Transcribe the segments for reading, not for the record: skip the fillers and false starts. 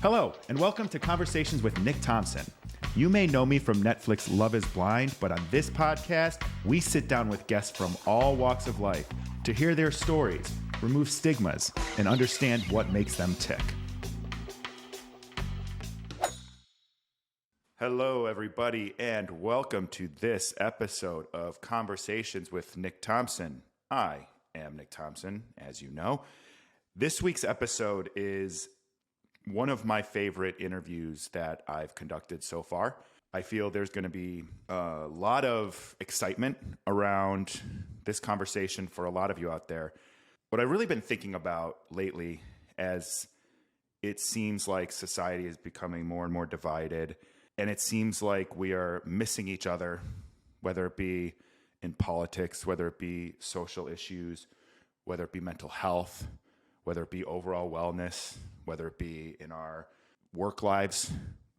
Hello, and welcome to Conversations with Nick Thompson. You may know me from Netflix Love is Blind, but on this podcast, we sit down with guests from all walks of life to hear their stories, remove stigmas, and understand what makes them tick. Hello, everybody, and welcome to this episode of Conversations with Nick Thompson. I am Nick Thompson, as you know. This week's episode is one of my favorite interviews that I've conducted so far. I feel there's going to be a lot of excitement around this conversation for a lot of you out there. What I've really been thinking about lately, as it seems like society is becoming more and more divided, and it seems like we are missing each other, whether it be in politics, whether it be social issues, whether it be mental health, whether it be overall wellness, whether it be in our work lives,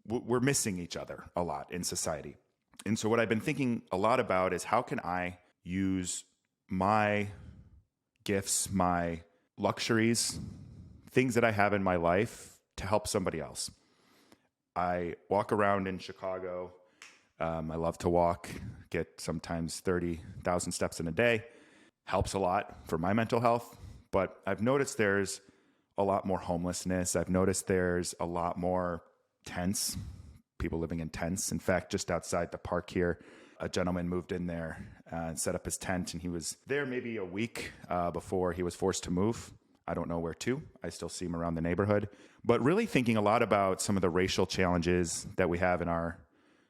we're missing each other a lot in society. And so what I've been thinking a lot about is how can I use my gifts, my luxuries, things that I have in my life to help somebody else. I walk around in Chicago. I love to walk, get sometimes 30,000 steps in a day. Helps a lot for my mental health. But I've noticed there's a lot more homelessness. I've noticed there's a lot more tents, people living in tents. In fact, just outside the park here, a gentleman moved in there and set up his tent, and he was there maybe a week before he was forced to move. I don't know where to. I still see him around the neighborhood. But really thinking a lot about some of the racial challenges that we have in our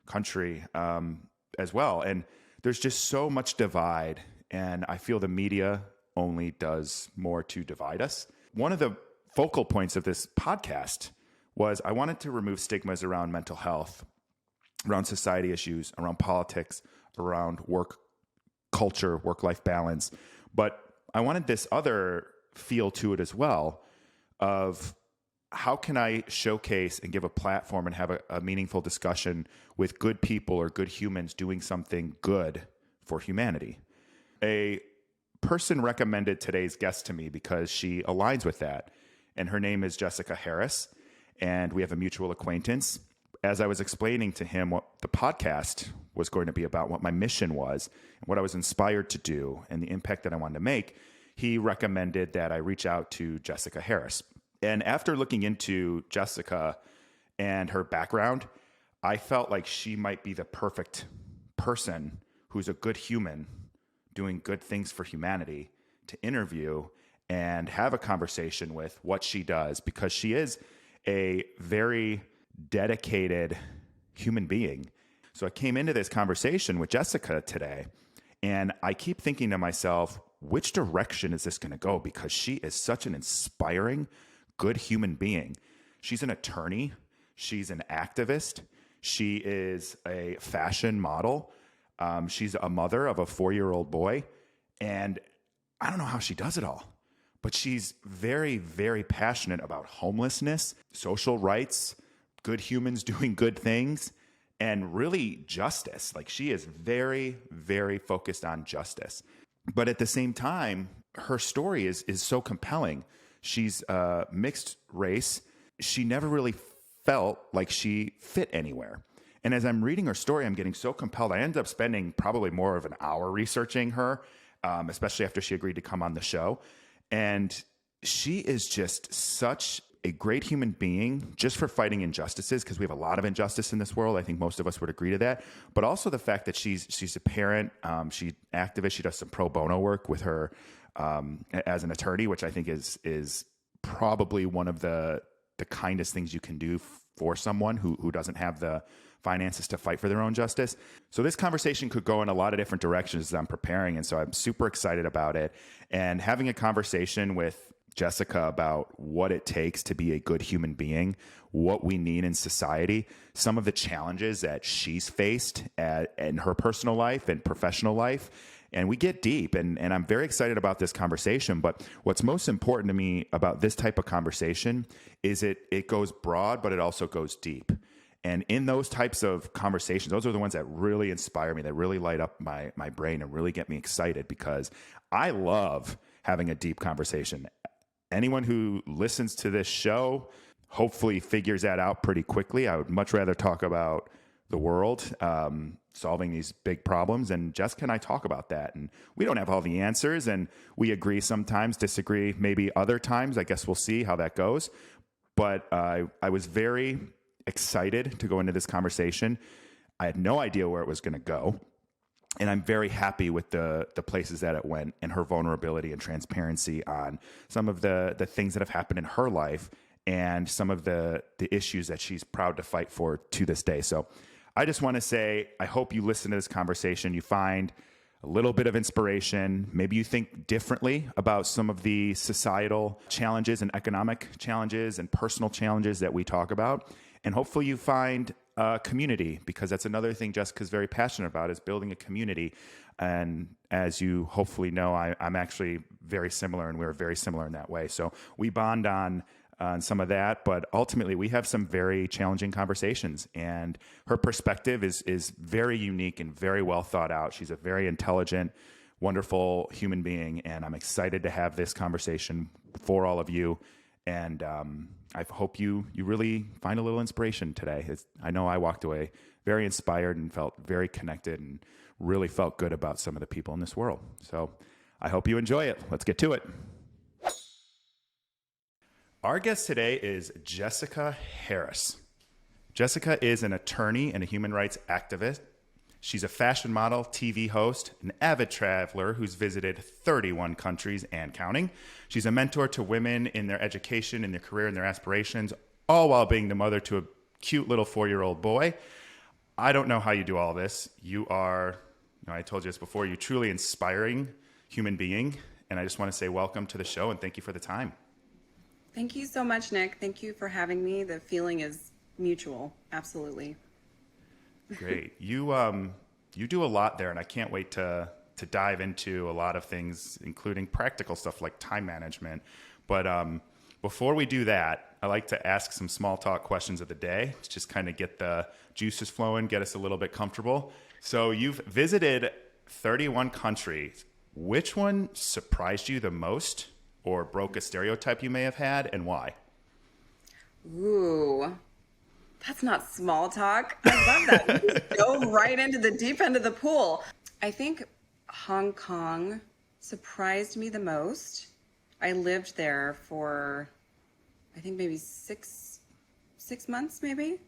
country as well. And there's just so much divide, and I feel the media only does more to divide us. One of the focal points of this podcast was I wanted to remove stigmas around mental health, around society issues, around politics, around work culture, work-life balance. But I wanted this other feel to it as well of how can I showcase and give a platform and have a meaningful discussion with good people or good humans doing something good for humanity. A person recommended today's guest to me because she aligns with that. And her name is Jesyka Harris, and we have a mutual acquaintance. As I was explaining to him what the podcast was going to be about, what my mission was, and what I was inspired to do, and the impact that I wanted to make, he recommended that I reach out to Jesyka Harris. And after looking into Jesyka and her background, I felt like she might be the perfect person who's a good human doing good things for humanity to interview and have a conversation with what she does, because she is a very dedicated human being. So I came into this conversation with Jesyka today, and I keep thinking to myself, which direction is this going to go? Because she is such an inspiring, good human being. She's an attorney. She's an activist. She is a fashion model. She's a mother of a 4-year-old boy. And I don't know how she does it all. But she's very, very passionate about homelessness, social rights, good humans doing good things, and really justice. Like, she is very, very focused on justice. But at the same time, her story is so compelling. She's mixed race. She never really felt like she fit anywhere. And as I'm reading her story, I'm getting so compelled. I ended up spending probably more of an hour researching her, especially after she agreed to come on the show. And she is just such a great human being just for fighting injustices, because we have a lot of injustice in this world. I think most of us would agree to that. But also the fact that she's a parent, she's activist. She does some pro bono work with her as an attorney, which I think is probably one of the kindest things you can do for someone who doesn't have the finances to fight for their own justice. So this conversation could go in a lot of different directions as I'm preparing. And so I'm super excited about it. And having a conversation with Jesyka about what it takes to be a good human being, what we need in society, some of the challenges that she's faced in her personal life and professional life. And we get deep, and I'm very excited about this conversation. But what's most important to me about this type of conversation is it goes broad, but it also goes deep. And in those types of conversations, those are the ones that really inspire me, that really light up my brain and really get me excited, because I love having a deep conversation. Anyone who listens to this show, hopefully figures that out pretty quickly. I would much rather talk about the world, solving these big problems. And Jessica and I talk about that. And we don't have all the answers. And we agree sometimes, disagree maybe other times. I guess we'll see how that goes. But I was very excited to go into this conversation. I had no idea where it was going to go. And I'm very happy with the places that it went and her vulnerability and transparency on some of the things that have happened in her life and some of the issues that she's proud to fight for to this day. So I just want to say, I hope you listen to this conversation. You find a little bit of inspiration. Maybe you think differently about some of the societal challenges and economic challenges and personal challenges that we talk about. And hopefully you find a community, because that's another thing Jessica's very passionate about, is building a community. And as you hopefully know, I'm actually very similar, and we're very similar in that way. So we bond on some of that, but ultimately we have some very challenging conversations, and her perspective is very unique and very well thought out. She's a very intelligent, wonderful human being, and I'm excited to have this conversation for all of you. And I hope you really find a little inspiration today. I know I walked away very inspired and felt very connected and really felt good about some of the people in this world. So I hope you enjoy it. Let's get to it. Our guest today is Jesyka Harris. Jesyka is an attorney and a human rights activist. She's a fashion model, TV host, an avid traveler who's visited 31 countries and counting. She's a mentor to women in their education, in their career, and their aspirations, all while being the mother to a cute little 4-year-old boy. I don't know how you do all this. You are, I told you this before, you're truly inspiring human being. And I just want to say welcome to the show and thank you for the time. Thank you so much, Nick. Thank you for having me. The feeling is mutual. Absolutely. Great. You do a lot there, and I can't wait to dive into a lot of things, including practical stuff like time management. But before we do that, I like to ask some small talk questions of the day to just kind of get the juices flowing, get us a little bit comfortable. So you've visited 31 countries. Which one surprised you the most or broke a stereotype you may have had, and why? Ooh. That's not small talk. I love that. You just go right into the deep end of the pool. I think Hong Kong surprised me the most. I lived there for, I think maybe six months, maybe.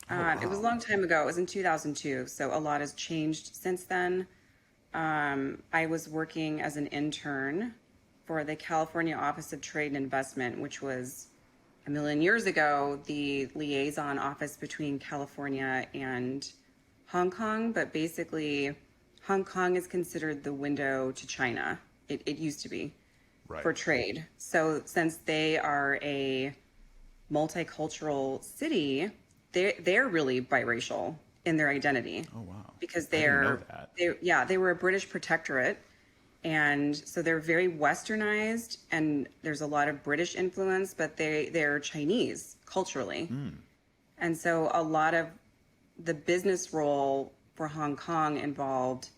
Wow. It was a long time ago. It was in 2002. So a lot has changed since then. I was working as an intern for the California Office of Trade and Investment, which was a million years ago, the liaison office between California and Hong Kong. But basically, Hong Kong is considered the window to China. It used to be, right, for trade. So since they are a multicultural city, they're really biracial in their identity. Oh, wow. Because I didn't know that. they were a British protectorate. And so they're very westernized, and there's a lot of British influence, but they're Chinese culturally. And so a lot of the business role for Hong Kong involved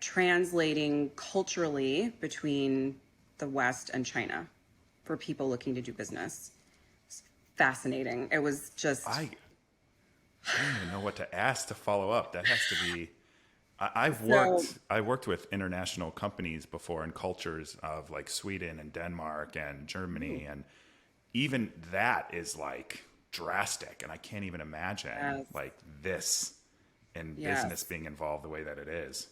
translating culturally between the West and China for people looking to do business. It's fascinating. It was just... I don't even know what to ask to follow up. That has to be... I worked with international companies before in cultures of like Sweden and Denmark and Germany, and even that is like drastic, and I can't even imagine like this in business being involved the way that it is.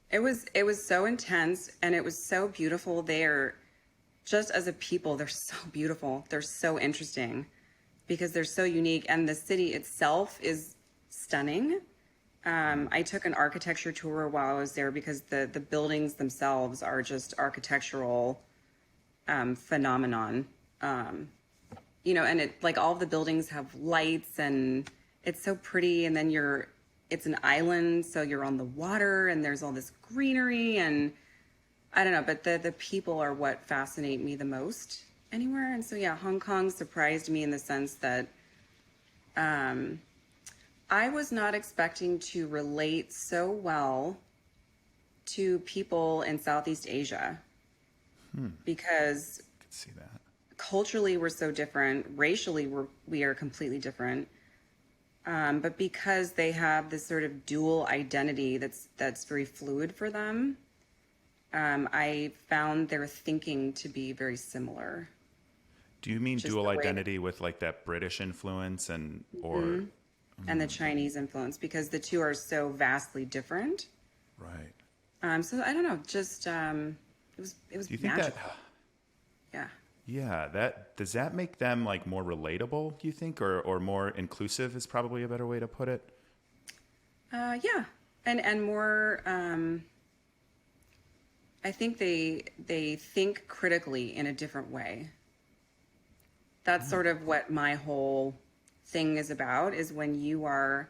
It was so intense, and it was so beautiful. They're just as a people, they're so beautiful. They're so interesting because they're so unique, and the city itself is stunning. I took an architecture tour while I was there because the buildings themselves are just architectural phenomenon. And it like all of the buildings have lights, and it's so pretty. And then it's an island, so you're on the water, and there's all this greenery, and I don't know, but the people are what fascinate me the most anywhere. And so yeah, Hong Kong surprised me in the sense that I was not expecting to relate so well to people in Southeast Asia because I could see that. culturally we're so different, racially we are completely different. But because they have this sort of dual identity that's very fluid for them, I found their thinking to be very similar. Do you mean Just dual the way identity with like that British influence or and the Chinese influence, because the two are so vastly different. right? So I don't know, just it was Do you think magical. that? Yeah. Does that make them like more relatable? Do you think, or more inclusive is probably a better way to put it? Yeah, and more. I think they think critically in a different way. That's sort of what my whole thing is about. Is when you are,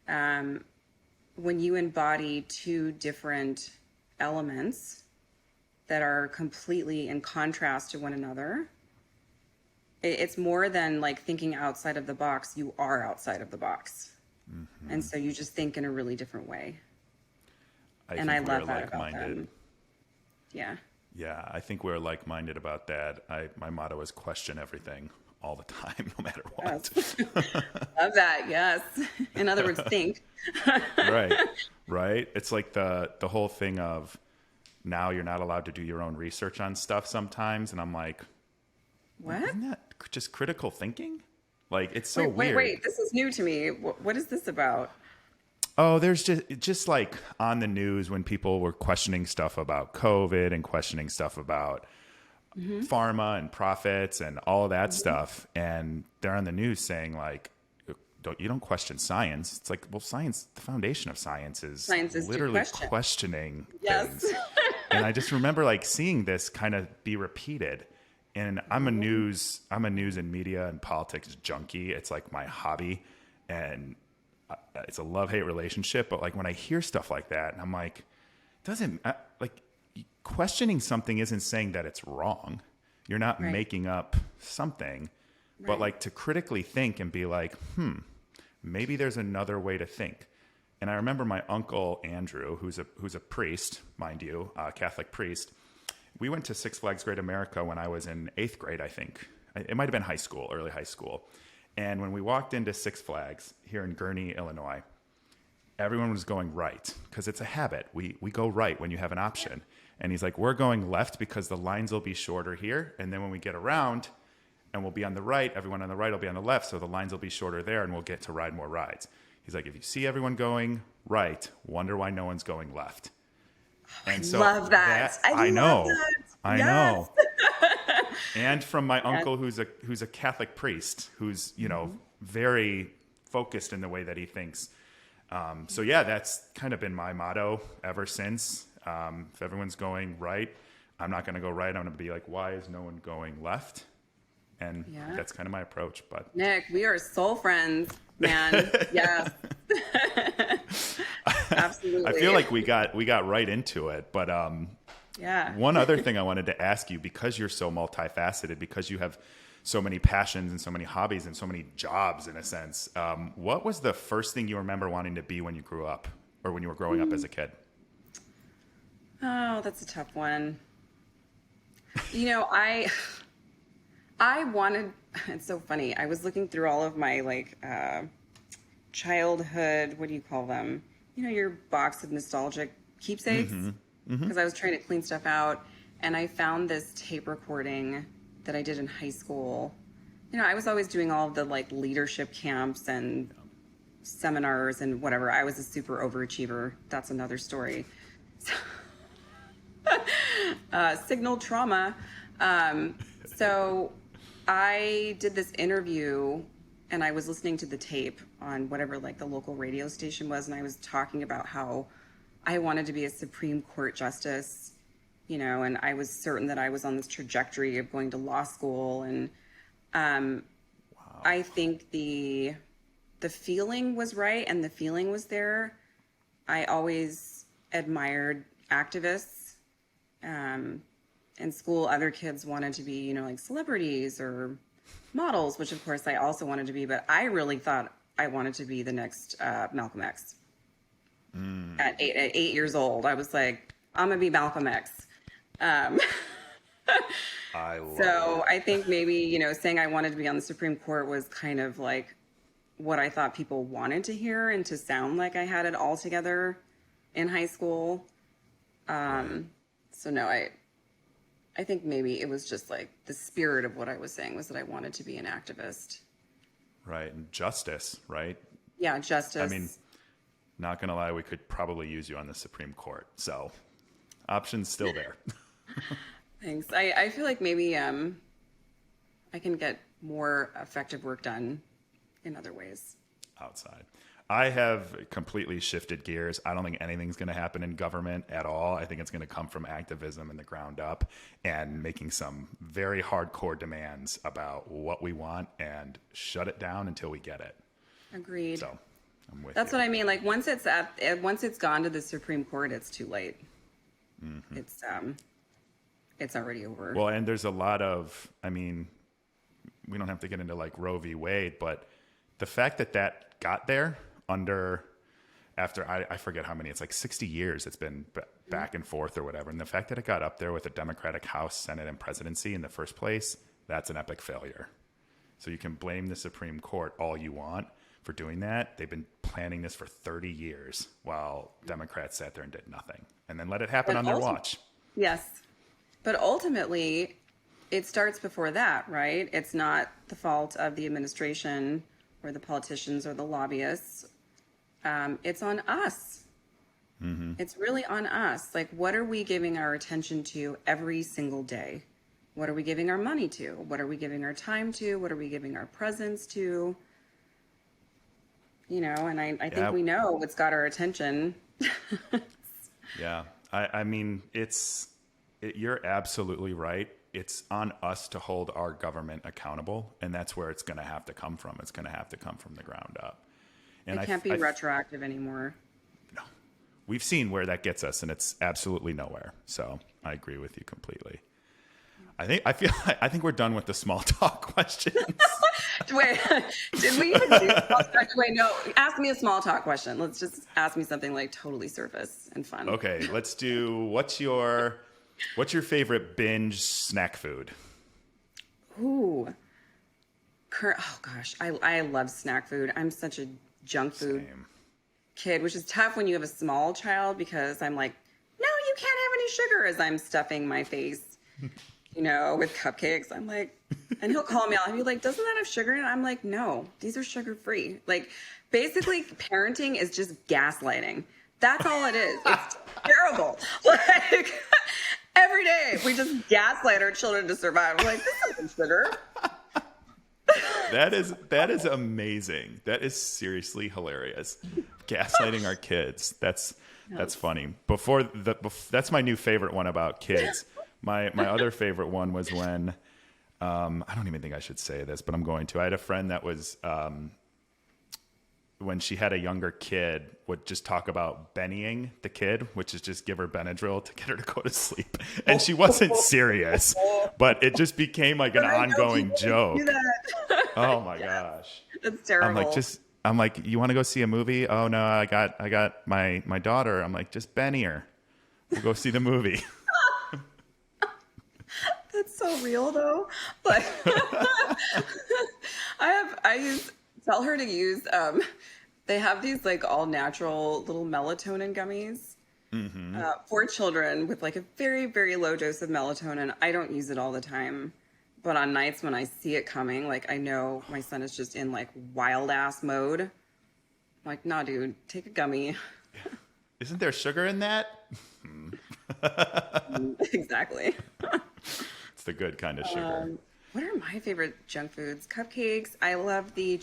when you embody two different elements that are completely in contrast to one another. It's more than like thinking outside of the box. You are outside of the box. And so you just think in a really different way. I love that about them. Yeah. Yeah, I think we're like-minded about that. My motto is question everything all the time, no matter what. Yes. Love that. Yes. In other words, think. Right. It's like the whole thing of now you're not allowed to do your own research on stuff sometimes. And I'm like, What? isn't that just critical thinking? Like, it's so Wait, weird. this is new to me. What is this about? Oh, there's just like on the news when people were questioning stuff about COVID and questioning stuff about pharma and profits and all of that stuff. And they're on the news saying like, you don't question science. It's like, well, science, the foundation of science is literally questioning things. And I just remember like seeing this kind of be repeated. And I'm a news and media and politics junkie. It's like my hobby, and it's a love-hate relationship. But like when I hear stuff like that, and I'm like, questioning something isn't saying that it's wrong. You're not making up something, but like to critically think and be like, maybe there's another way to think. And I remember my uncle Andrew, who's a priest, mind you, a Catholic priest. We went to Six Flags Great America when I was in 8th grade, I think. It might have been high school, early high school. And when we walked into Six Flags here in Gurnee, Illinois, everyone was going right because it's a habit. We go right when you have an option. And he's like, we're going left because the lines will be shorter here. And then when we get around and we'll be on the right, everyone on the right will be on the left. So the lines will be shorter there and we'll get to ride more rides. He's like, if you see everyone going right, wonder why no one's going left. And so love that. I know. love that. I Yes. know. And from my uncle, who's a Catholic priest, who's, very focused in the way that he thinks. So yeah, that's kind of been my motto ever since. If everyone's going right, I'm not going to go right. I'm going to be like, why is no one going left? And that's kind of my approach. But Nick, we are soul friends, man. Yes. Absolutely. I feel like we got right into it. But one other thing I wanted to ask you, because you're so multifaceted, because you have so many passions and so many hobbies and so many jobs in a sense, what was the first thing you remember wanting to be when you grew up or when you were growing up as a kid? Oh, that's a tough one. I wanted, it's so funny. I was looking through all of my childhood, what do you call them? Your box of nostalgic keepsakes. Because I was trying to clean stuff out, and I found this tape recording that I did in high school. I was always doing all of the leadership camps and seminars and whatever. I was a super overachiever. That's another story. Signal trauma. So I did this interview, and I was listening to the tape on whatever the local radio station was, and I was talking about how I wanted to be a Supreme Court justice, and I was certain that I was on this trajectory of going to law school. And I think the feeling was right and the feeling was there. I always admired activists. In school, other kids wanted to be, celebrities or models, which of course I also wanted to be, but I really thought I wanted to be the next Malcolm X. At 8 years old, I was like, I'm gonna be Malcolm X. I love So it. I think maybe, saying I wanted to be on the Supreme Court was kind of like what I thought people wanted to hear and to sound like I had it all together in high school. Right. So no, I think maybe it was just like the spirit of what I was saying was that I wanted to be an activist. Right. And justice, right? Yeah, justice. I mean, not going to lie, we could probably use you on the Supreme Court. So options still there. Thanks. I feel like maybe I can get more effective work done in other ways. Outside. I have completely shifted gears. I don't think anything's going to happen in government at all. I think it's going to come from activism in the ground up and making some very hardcore demands about what we want and shut it down until we get it. Agreed. So I'm with That's you. what I mean. Like once it's gone to the Supreme Court, it's too late. Mm-hmm. It's already over. Well, and there's a lot of, I mean, we don't have to get into like Roe v. Wade, but the fact that that got there after I forget how many, it's like 60 years it's been back and forth or whatever. And the fact that it got up there with a Democratic House, Senate, and presidency in the first place, that's an epic failure. So you can blame the Supreme Court all you want for doing that. They've been planning this for 30 years while Democrats sat there and did nothing and then let it happen on their watch. Yes. But ultimately, it starts before that, right? It's not the fault of the administration or the politicians or the lobbyists. It's on us. Mm-hmm. It's really on us. Like, what are we giving our attention to every single day? What are we giving our money to? What are we giving our time to? What are we giving our presence to? And I think we know what's got our attention. Yeah. I mean, you're absolutely right. It's on us to hold our government accountable, and that's where it's going to have to come from. It's going to have to come from the ground up. And it can't be retroactive anymore. No. We've seen where that gets us, and it's absolutely nowhere. So I agree with you completely. I think we're done with the small talk questions. Wait, did we even do small talk? Wait, no. Ask me a small talk question. Let's just ask me something like totally surface and fun. Okay, let's do. What's your favorite binge snack food? Ooh, oh gosh, I love snack food. I'm such a junk food kid, which is tough when you have a small child because I'm like, no, you can't have any sugar as I'm stuffing my face. With cupcakes. I'm like, and he'll call me out and be like, doesn't that have sugar in it? I'm like, no, these are sugar free. Like, basically, parenting is just gaslighting. That's all it is. It's terrible. Like, every day we just gaslight our children to survive. I'm like, this isn't sugar. That is amazing. That is seriously hilarious. Gaslighting our kids. That's funny. That's my new favorite one about kids. My other favorite one was when, I don't even think I should say this, but I'm going to. I had a friend that was, when she had a younger kid, would just talk about Bennying the kid, which is just give her Benadryl to get her to go to sleep. And she wasn't serious, but it just became like an ongoing joke. Oh my gosh. That's terrible. I'm like, you want to go see a movie? Oh no, I got my daughter. I'm like, just Benny her. We'll go see the movie. That's so real though. Like tell her to use they have these like all natural little melatonin gummies for children with like a very, very low dose of melatonin. I don't use it all the time, but on nights when I see it coming, like I know my son is just in like wild ass mode. I'm like, nah, dude, take a gummy. Isn't there sugar in that? Exactly. It's the good kind of sugar. What are my favorite junk foods? Cupcakes. I love the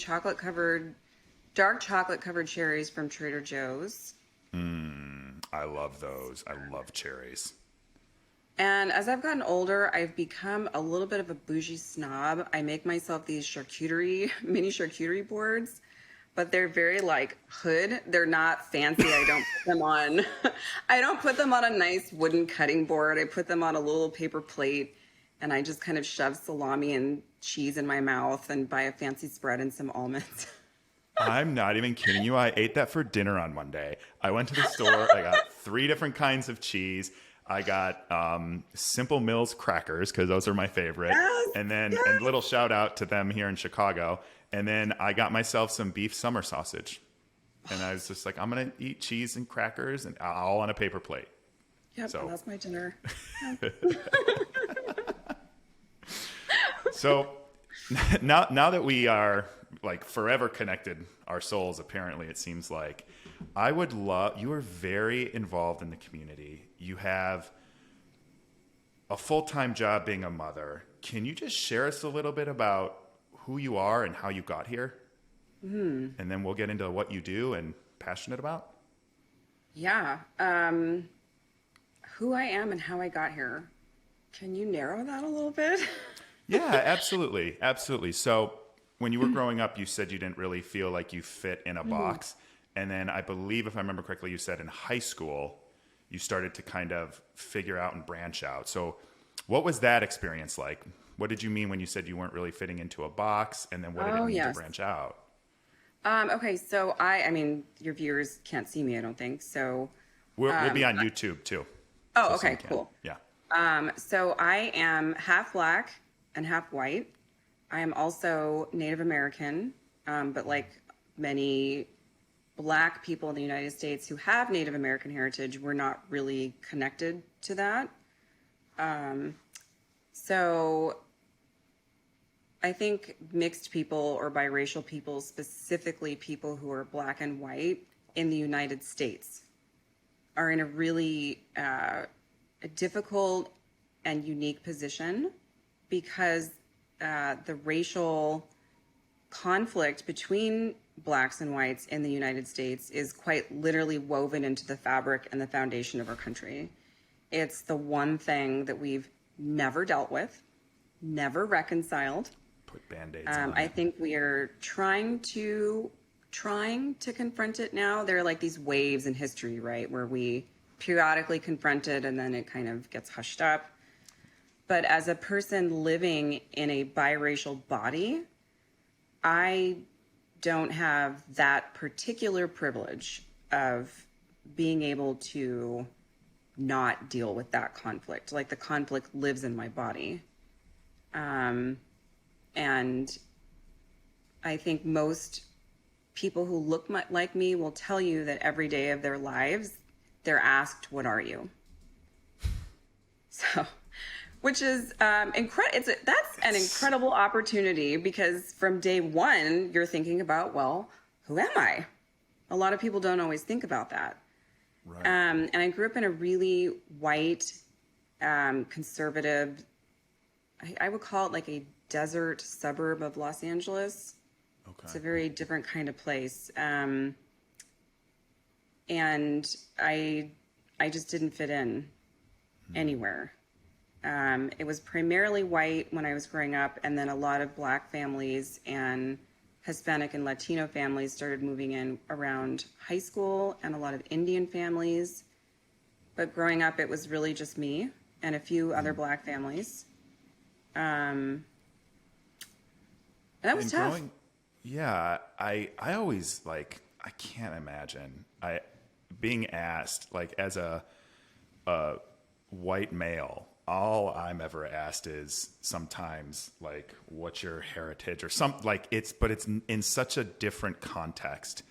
dark chocolate covered cherries from Trader Joe's. I love those. I love cherries. And as I've gotten older, I've become a little bit of a bougie snob. I make myself these mini charcuterie boards, but they're very like hood. They're not fancy. I don't put them on a nice wooden cutting board. I put them on a little paper plate and I just kind of shove salami and cheese in my mouth and buy a fancy spread and some almonds. I'm not even kidding you. I ate that for dinner on Monday. I went to the store. I got 3 different kinds of cheese. I got Simple Mills crackers because those are my favorite. Yes, And then yes. a little shout out to them here in Chicago. And then I got myself some beef summer sausage. And I was just like, I'm going to eat cheese and crackers and all on a paper plate. Yep, So. that's my dinner. So now that we are like forever connected, our souls, apparently, it seems like, I would love, you are very involved in the community. You have a full-time job being a mother. Can you just share us a little bit about who you are and how you got here? And then we'll get into what you do and passionate about. Yeah. Who I am and how I got here. Can you narrow that a little bit? Yeah, absolutely. Absolutely. So when you were growing up, you said you didn't really feel like you fit in a box. And then I believe, if I remember correctly, you said in high school, you started to kind of figure out and branch out. So what was that experience like? What did you mean when you said you weren't really fitting into a box? And then what did it mean to branch out? Okay, so I mean, your viewers can't see me, I don't think. So, We'll be on YouTube too. oh, So okay, some can. cool. Yeah. So I am half Black and half white. I am also Native American, but like many Black people in the United States who have Native American heritage, we're not really connected to that. So I think mixed people or biracial people, specifically people who are Black and white in the United States, are in a really a difficult and unique position because the racial conflict between Blacks and whites in the United States is quite literally woven into the fabric and the foundation of our country. It's the one thing that we've never dealt with, never reconciled. Put Band-Aids on I it. think we are trying to confront it now. There are like these waves in history, right, where we periodically confront it and then it kind of gets hushed up. But as a person living in a biracial body, I don't have that particular privilege of being able to not deal with that conflict. Like the conflict lives in my body. And I think most people who look like me will tell you that every day of their lives, they're asked, "What are you?" So, which is incredible. That's an incredible opportunity because from day one, you're thinking about, well, who am I? A lot of people don't always think about that. Right. And I grew up in a really white, conservative, I would call it like a desert suburb of Los Angeles. Okay. It's a very different kind of place. And I just didn't fit in anywhere. It was primarily white when I was growing up, and then a lot of Black families and Hispanic and Latino families started moving in around high school, and a lot of Indian families. But growing up, it was really just me and a few other Black families. And that was And tough. Yeah, I always like, I can't imagine being asked, like, as a white male, all I'm ever asked is sometimes like, what's your heritage or but it's in such a different context.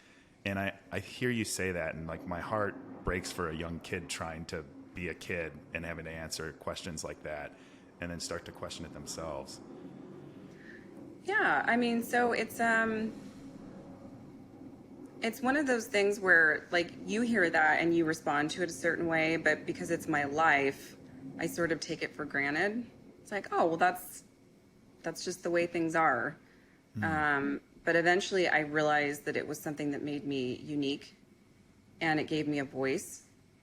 And I hear you say that, and like my heart breaks for a young kid trying to be a kid and having to answer questions like that and then start to question it themselves. Yeah, I mean, so it's one of those things where like you hear that and you respond to it a certain way, but because it's my life, I sort of take it for granted. It's like, oh, well, that's just the way things are. But eventually I realized that it was something that made me unique and it gave me a voice.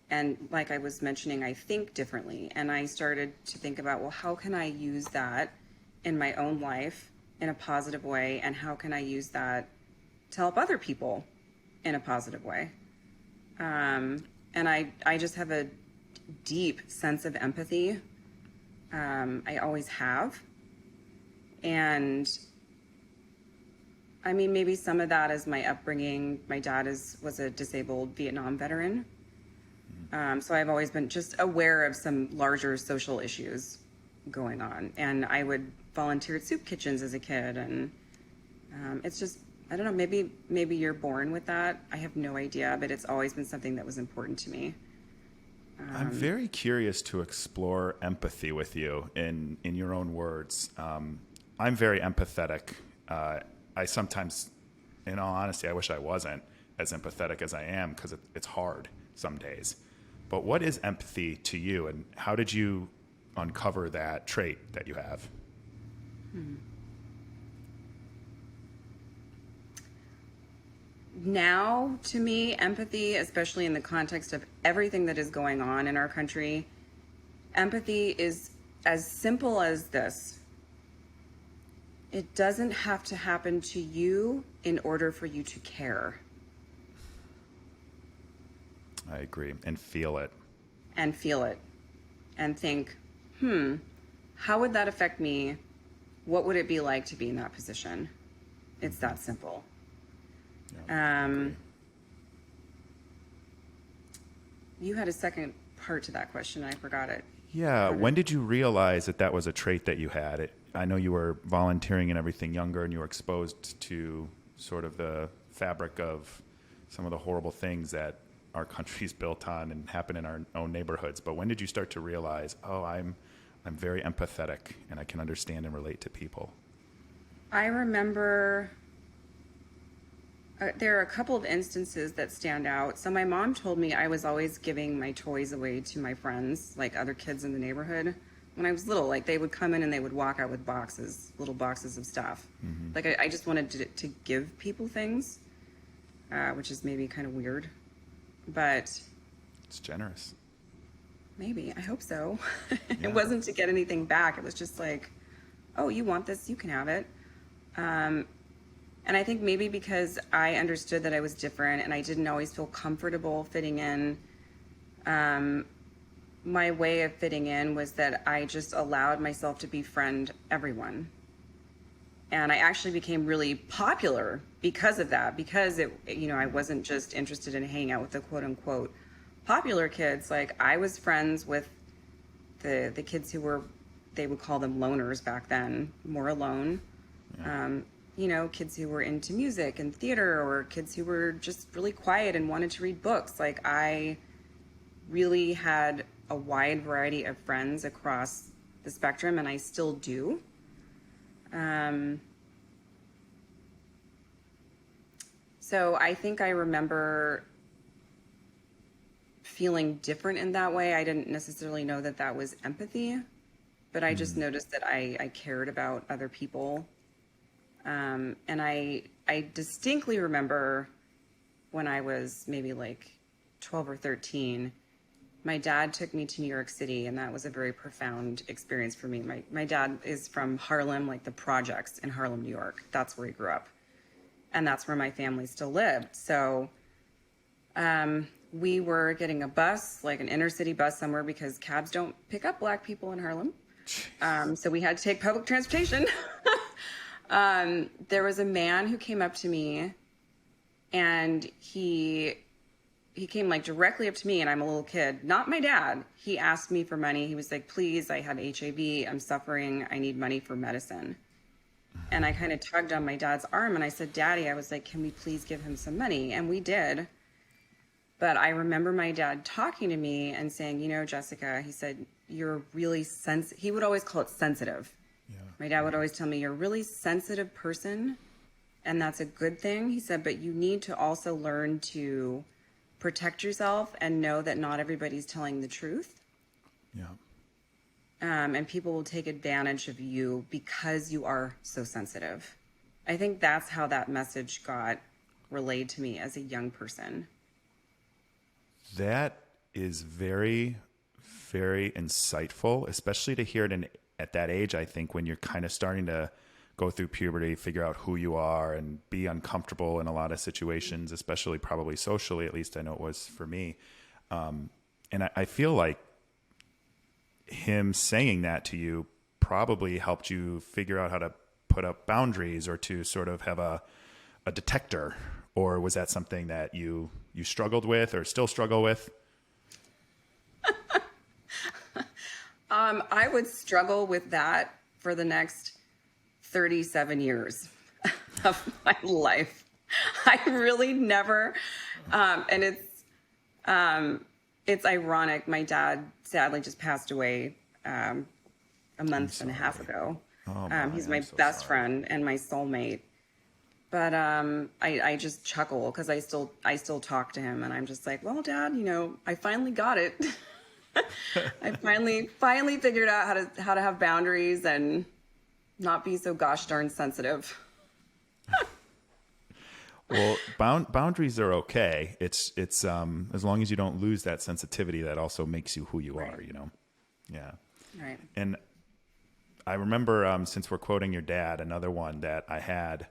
And like I was mentioning, I think differently. And I started to think about, well, how can I use that in my own life in a positive way? And how can I use that to help other people in a positive way? And I just have a deep sense of empathy. I always have. And I mean, maybe some of that is my upbringing. My dad was a disabled Vietnam veteran. So I've always been just aware of some larger social issues going on. And I would volunteer at soup kitchens as a kid. And it's just, I don't know, maybe you're born with that. I have no idea, but it's always been something that was important to me. I'm very curious to explore empathy with you in your own words. I'm very empathetic. I sometimes, in all honesty, I wish I wasn't as empathetic as I am because it's hard some days. But what is empathy to you, and how did you uncover that trait that you have? Now, to me, empathy, especially in the context of everything that is going on in our country, empathy is as simple as this. It doesn't have to happen to you in order for you to care. I agree. And feel it. And feel it. And think, how would that affect me? What would it be like to be in that position? It's that simple. Yeah, you had a second part to that question. I forgot it. yeah. When did you realize that was a trait that you had? I know you were volunteering and everything younger, and you were exposed to sort of the fabric of some of the horrible things that our country's built on and happen in our own neighborhoods. But when did you start to realize, oh, I'm very empathetic and I can understand and relate to people? I remember there are a couple of instances that stand out. So my mom told me I was always giving my toys away to my friends, like other kids in the neighborhood. When I was little, like they would come in and they would walk out with little boxes of stuff. Like I just wanted to give people things, which is maybe kind of weird, but It's generous. maybe, I hope so. Yeah. It wasn't to get anything back. It was just like, oh, you want this, you can have it. And I think maybe because I understood that I was different and I didn't always feel comfortable fitting in, my way of fitting in was that I just allowed myself to befriend everyone. And I actually became really popular because of that, because I wasn't just interested in hanging out with the quote unquote popular kids. Like I was friends with the kids who were, they would call them loners back then, more alone. Yeah. Kids who were into music and theater, or kids who were just really quiet and wanted to read books. Like I really had a wide variety of friends across the spectrum, and I still do. So I think I remember feeling different in that way. I didn't necessarily know that was empathy, but I just noticed that I cared about other people. And I distinctly remember when I was maybe like 12 or 13, my dad took me to New York City, and that was a very profound experience for me. My dad is from Harlem, like the projects in Harlem, New York. That's where he grew up. And that's where my family still lived. So we were getting a bus, like an inner city bus somewhere, because cabs don't pick up Black people in Harlem. So we had to take public transportation. There was a man who came up to me, and he came like directly up to me, and I'm a little kid, not my dad. He asked me for money. He was like, please, I have HIV. I'm suffering. I need money for medicine. And I kind of tugged on my dad's arm, and I said, Daddy, I was like, can we please give him some money? And we did. But I remember my dad talking to me and saying, Jesyka, he said, you're really he would always call it sensitive. Yeah. My dad would always tell me, you're a really sensitive person, and that's a good thing. He said, but you need to also learn to protect yourself and know that not everybody's telling the truth. Yeah. And people will take advantage of you because you are so sensitive. I think that's how that message got relayed to me as a young person. That is very, very insightful, especially to hear it at that age, I think, when you're kind of starting to go through puberty, figure out who you are, and be uncomfortable in a lot of situations, especially probably socially, at least I know it was for me. And I feel like him saying that to you probably helped you figure out how to put up boundaries, or to sort of have a detector. Or was that something that you struggled with or still struggle with? I would struggle with that for the next 37 years of my life. I really never, and it's ironic. My dad sadly just passed away a month and a half ago. Oh, my, He's I'm my so best sorry. friend and my soulmate. But I just chuckle because I still talk to him, and I'm just like, well, Dad, I finally got it. I finally figured out how to have boundaries and not be so gosh darn sensitive. Well, boundaries are okay. It's as long as you don't lose that sensitivity, that also makes you who you Right. are. Yeah. Right. And I remember, since we're quoting your dad, another one that I had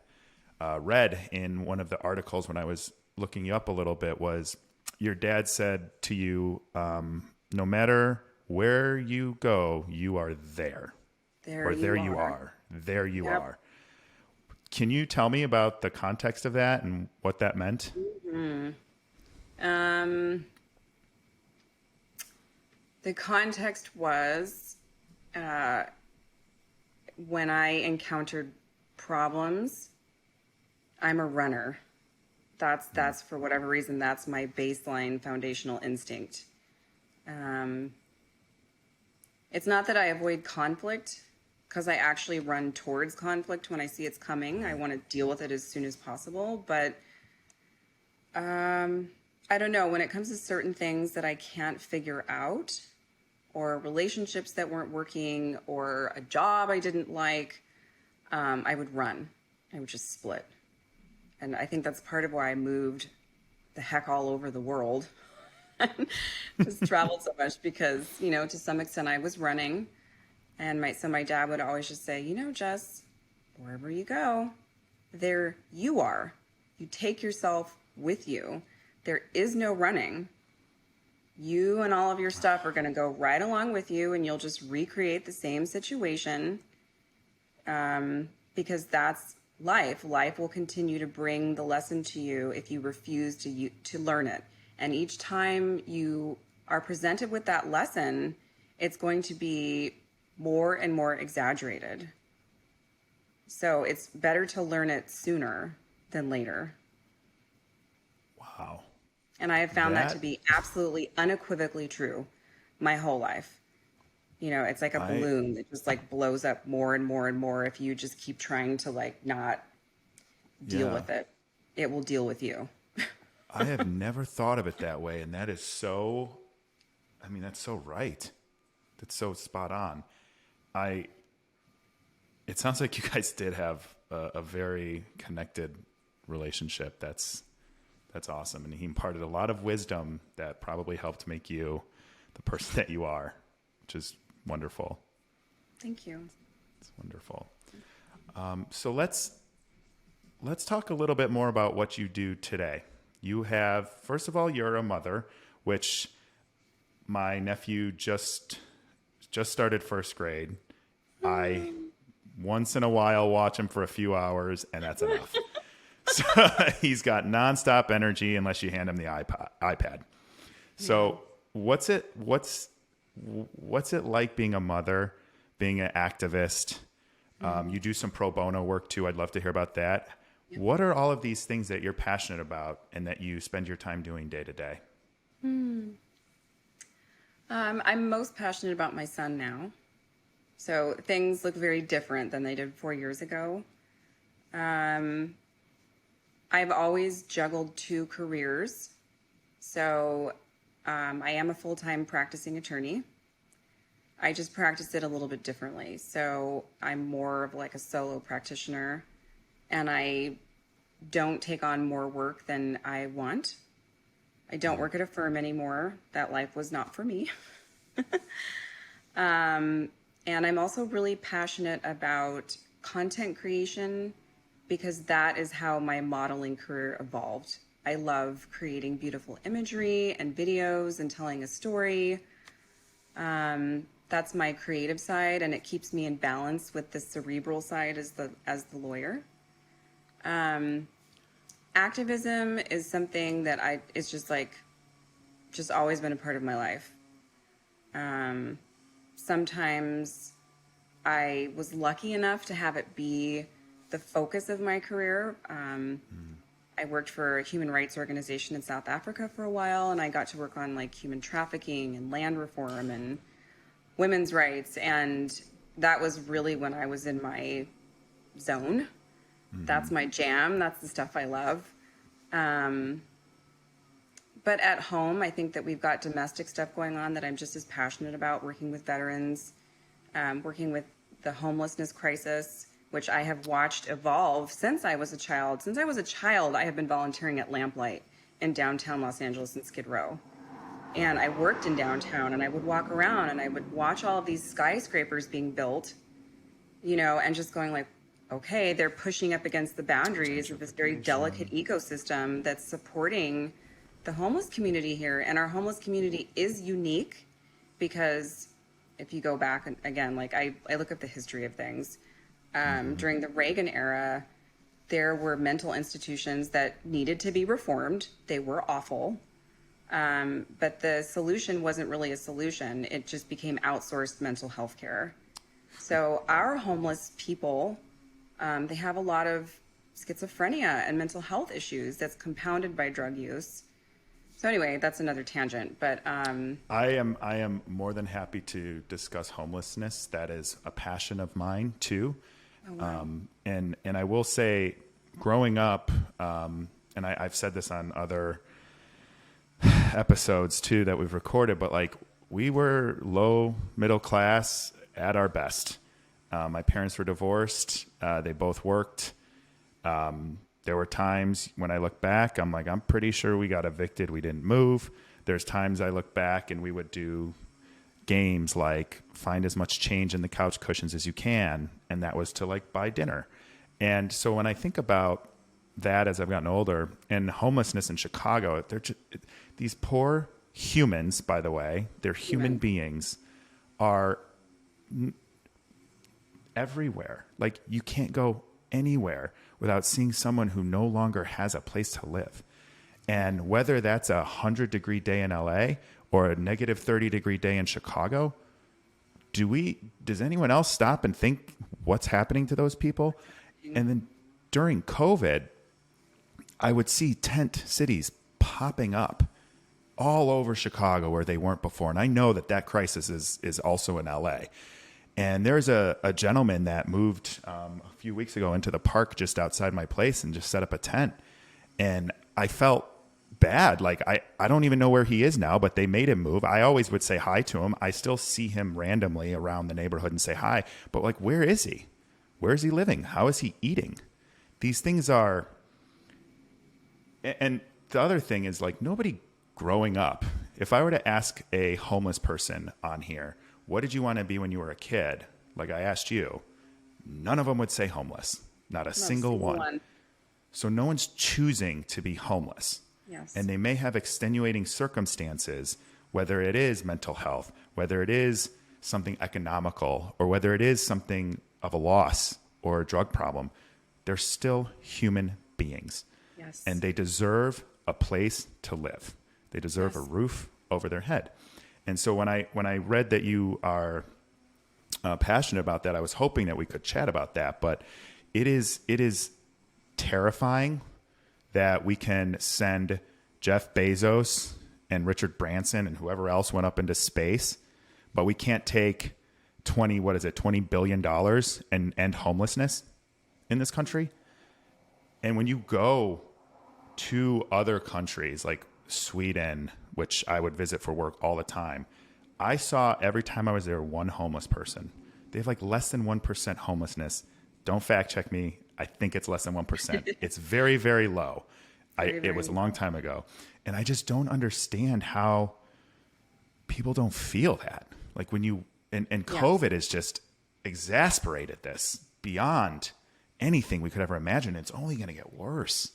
read in one of the articles when I was looking you up a little bit was your dad said to you, no matter where you go, you are there. There Or you there are. you are. There you Yep. are. Can you tell me about the context of that and what that meant? The context was when I encountered problems, I'm a runner. That's for whatever reason, that's my baseline foundational instinct. It's not that I avoid conflict, because I actually run towards conflict when I see it's coming. I want to deal with it as soon as possible. But I don't know, when it comes to certain things that I can't figure out, or relationships that weren't working, or a job I didn't like, I would run. I would just split. And I think that's part of why I moved the heck all over the world. Just traveled so much because, to some extent I was running. And my dad would always just say, Jess, wherever you go, there you are. You take yourself with you. There is no running. You and all of your stuff are going to go right along with you, and you'll just recreate the same situation, because that's life. Life will continue to bring the lesson to you if you refuse to learn it. And each time you are presented with that lesson, it's going to be more and more exaggerated. So it's better to learn it sooner than later. Wow. And I have found that to That be absolutely unequivocally true my whole life. It's like a I balloon that just like blows up more and more and more if you just keep trying to like not deal yeah. with it. It will deal with you. I have never thought of it that way, and that is so. I mean, that's so right. That's so spot on. It sounds like you guys did have a very connected relationship. That's awesome, and he imparted a lot of wisdom that probably helped make you the person that you are, which is wonderful. Thank you. It's wonderful. So let's talk a little bit more about what you do today. You have, first of all, you're a mother, which my nephew just started first grade. I once in a while watch him for a few hours, and that's enough. So he's got nonstop energy unless you hand him the iPad. So what's it like being a mother, being an activist? You do some pro bono work too. I'd love to hear about that. What are all of these things that you're passionate about and that you spend your time doing day to day? I'm most passionate about my son now. So things look very different than they did 4 years ago. I've always juggled 2 careers. So I am a full-time practicing attorney. I just practice it a little bit differently. So I'm more of like a solo practitioner, and I don't take on more work than I want. I don't work at a firm anymore. That life was not for me. And I'm also really passionate about content creation, because that is how my modeling career evolved. I love creating beautiful imagery and videos and telling a story. That's my creative side, and it keeps me in balance with the cerebral side as the lawyer. Activism is something that it's just always been a part of my life. sometimes I was lucky enough to have it be the focus of my career. I worked for a human rights organization in South Africa for a while, and I got to work on like human trafficking and land reform and women's rights. And that was really when I was in my zone. That's my jam. That's the stuff I love. But at home, I think that we've got domestic stuff going on that I'm just as passionate about, working with veterans, working with the homelessness crisis, which I have watched evolve since I was a child. Since I was a child, I have been volunteering at Lamplight in downtown Los Angeles and Skid Row. And I worked in downtown, and I would walk around and I would watch all of these skyscrapers being built, you know, and just going like, okay, they're pushing up against the boundaries of this very delicate ecosystem that's supporting the homeless community here. And our homeless community is unique because if you go back and again, like I look at the history of things, during the Reagan era, there were mental institutions that needed to be reformed. They were awful. But the solution wasn't really a solution. It just became outsourced mental health care. So our homeless people, they have a lot of schizophrenia and mental health issues that's compounded by drug use. So anyway, that's another tangent, but I am more than happy to discuss homelessness. That is a passion of mine too. oh, wow. And I will say, growing up, and I've said this on other episodes too that we've recorded, but like we were low middle class at our best. My parents were divorced. They both worked. There were times when I look back, I'm like, I'm pretty sure we got evicted. We didn't move. There's times I look back and we would do games like find as much change in the couch cushions as you can. And that was to like buy dinner. And so when I think about that as I've gotten older and homelessness in Chicago, these poor humans, by the way, they're human beings, are everywhere. Like you can't go anywhere without seeing someone who no longer has a place to live. And whether that's a 100-degree day in LA or a negative 30-degree day in Chicago, does anyone else stop and think what's happening to those people? And then during COVID, I would see tent cities popping up all over Chicago where they weren't before. And I know that crisis is also in LA. And there's a gentleman that moved a few weeks ago into the park just outside my place and just set up a tent. And I felt bad. Like, I don't even know where he is now, but they made him move. I always would say hi to him. I still see him randomly around the neighborhood and say hi. But, like, where is he? Where is he living? How is he eating? These things are... And the other thing is, like, nobody growing up, if I were to ask a homeless person on here, what did you want to be when you were a kid? Like I asked you, none of them would say homeless. Not a single one. So no one's choosing to be homeless. Yes. And they may have extenuating circumstances, whether it is mental health, whether it is something economical, or whether it is something of a loss or a drug problem. They're still human beings. Yes. And they deserve a place to live. They deserve Yes. a roof over their head. And so when I read that you are passionate about that, I was hoping that we could chat about that. But it is terrifying that we can send Jeff Bezos and Richard Branson and whoever else went up into space, but we can't take $20 billion and end homelessness in this country. And when you go to other countries like Sweden, which I would visit for work all the time, I saw every time I was there one homeless person. They have like less than 1% homelessness. Don't fact check me. I think it's less than 1%. It's very, very low. It was a long time ago. And I just don't understand how people don't feel that. Like when you, and COVID has just exasperated this beyond anything we could ever imagine. It's only going to get worse.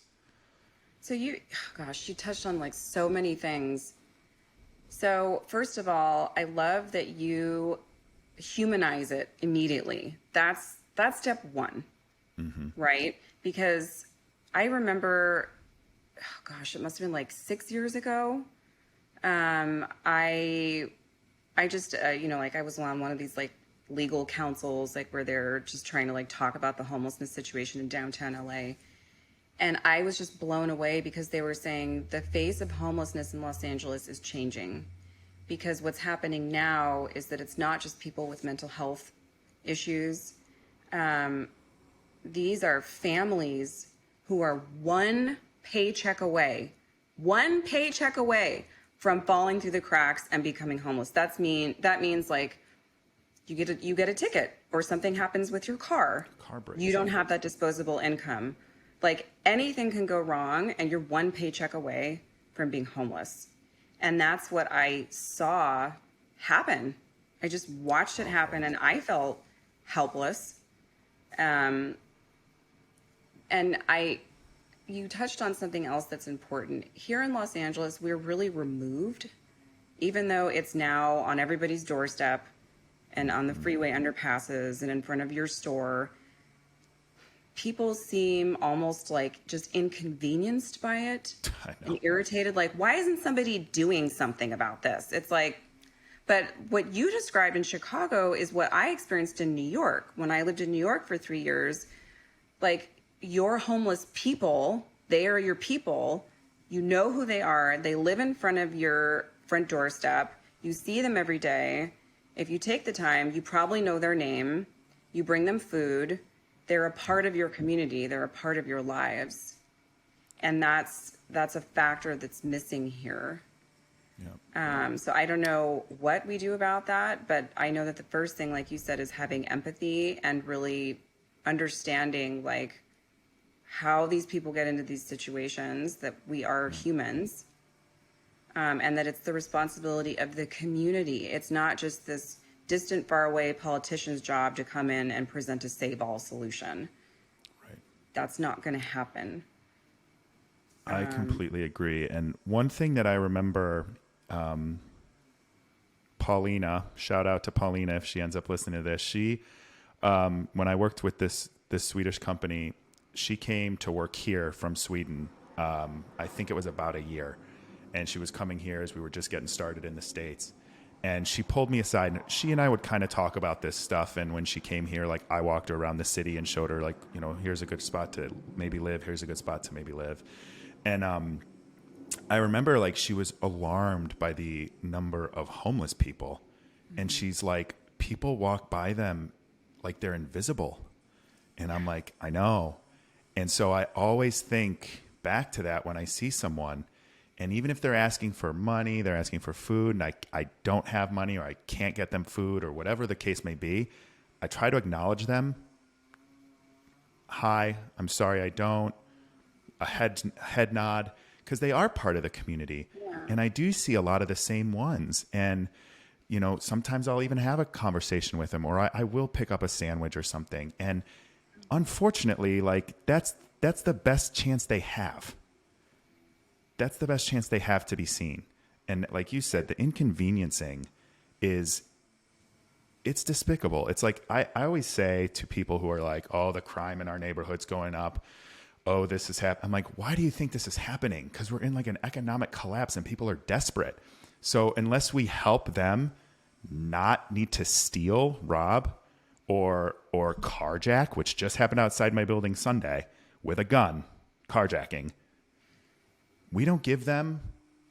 So you touched on like so many things. So first of all, I love that you humanize it immediately. That's step one, right? Because I remember, it must have been like 6 years ago. I I just, like I was on one of these like legal councils, like where they're just trying to like talk about the homelessness situation in downtown LA. And I was just blown away because they were saying the face of homelessness in Los Angeles is changing. Because what's happening now is that it's not just people with mental health issues. These are families who are one paycheck away from falling through the cracks and becoming homeless. That means like you get a ticket or something happens with your car. Car breaks. You don't have that disposable income. Like anything can go wrong and you're one paycheck away from being homeless. And that's what I saw happen. I just watched it happen and I felt helpless. And you touched on something else that's important. Here in Los Angeles, we're really removed, even though it's now on everybody's doorstep and on the freeway underpasses and in front of your store. People seem almost like just inconvenienced by it and irritated. Like, why isn't somebody doing something about this? It's like, but what you described in Chicago is what I experienced in New York. When I lived in New York for 3 years, like your homeless people, they are your people. You know who they are. They live in front of your front doorstep. You see them every day. If you take the time, you probably know their name. You bring them food. They're a part of your community. They're a part of your lives. And that's a factor that's missing here. Yeah. So I don't know what we do about that, but I know that the first thing, like you said, is having empathy and really understanding like how these people get into these situations, that we are humans, and that it's the responsibility of the community. It's not just this distant, faraway politician's job to come in and present a save-all solution. Right. That's not going to happen. I completely agree. And one thing that I remember, Paulina, shout out to Paulina if she ends up listening to this. She, when I worked with this Swedish company, she came to work here from Sweden. I think it was about a year. And she was coming here as we were just getting started in the States. And she pulled me aside, and she and I would kind of talk about this stuff. And when she came here, like I walked her around the city and showed her like, here's a good spot to maybe live. Here's a good spot to maybe live. And I remember like she was alarmed by the number of homeless people. Mm-hmm. And she's like, people walk by them like they're invisible. And I'm like, I know. And so I always think back to that when I see someone. And even if they're asking for money, they're asking for food, and I don't have money or I can't get them food or whatever the case may be, I try to acknowledge them. Hi, I'm sorry I don't. A head nod, because they are part of the community. Yeah. And I do see a lot of the same ones. And, sometimes I'll even have a conversation with them, or I will pick up a sandwich or something. And unfortunately, like that's the best chance they have. That's the best chance they have to be seen. And like you said, the inconveniencing it's despicable. It's like, I always say to people who are like, oh, the crime in our neighborhood's going up. Oh, this is happening. I'm like, why do you think this is happening? Because we're in like an economic collapse and people are desperate. So unless we help them not need to steal, rob, or carjack, which just happened outside my building Sunday with a gun, carjacking, we don't give them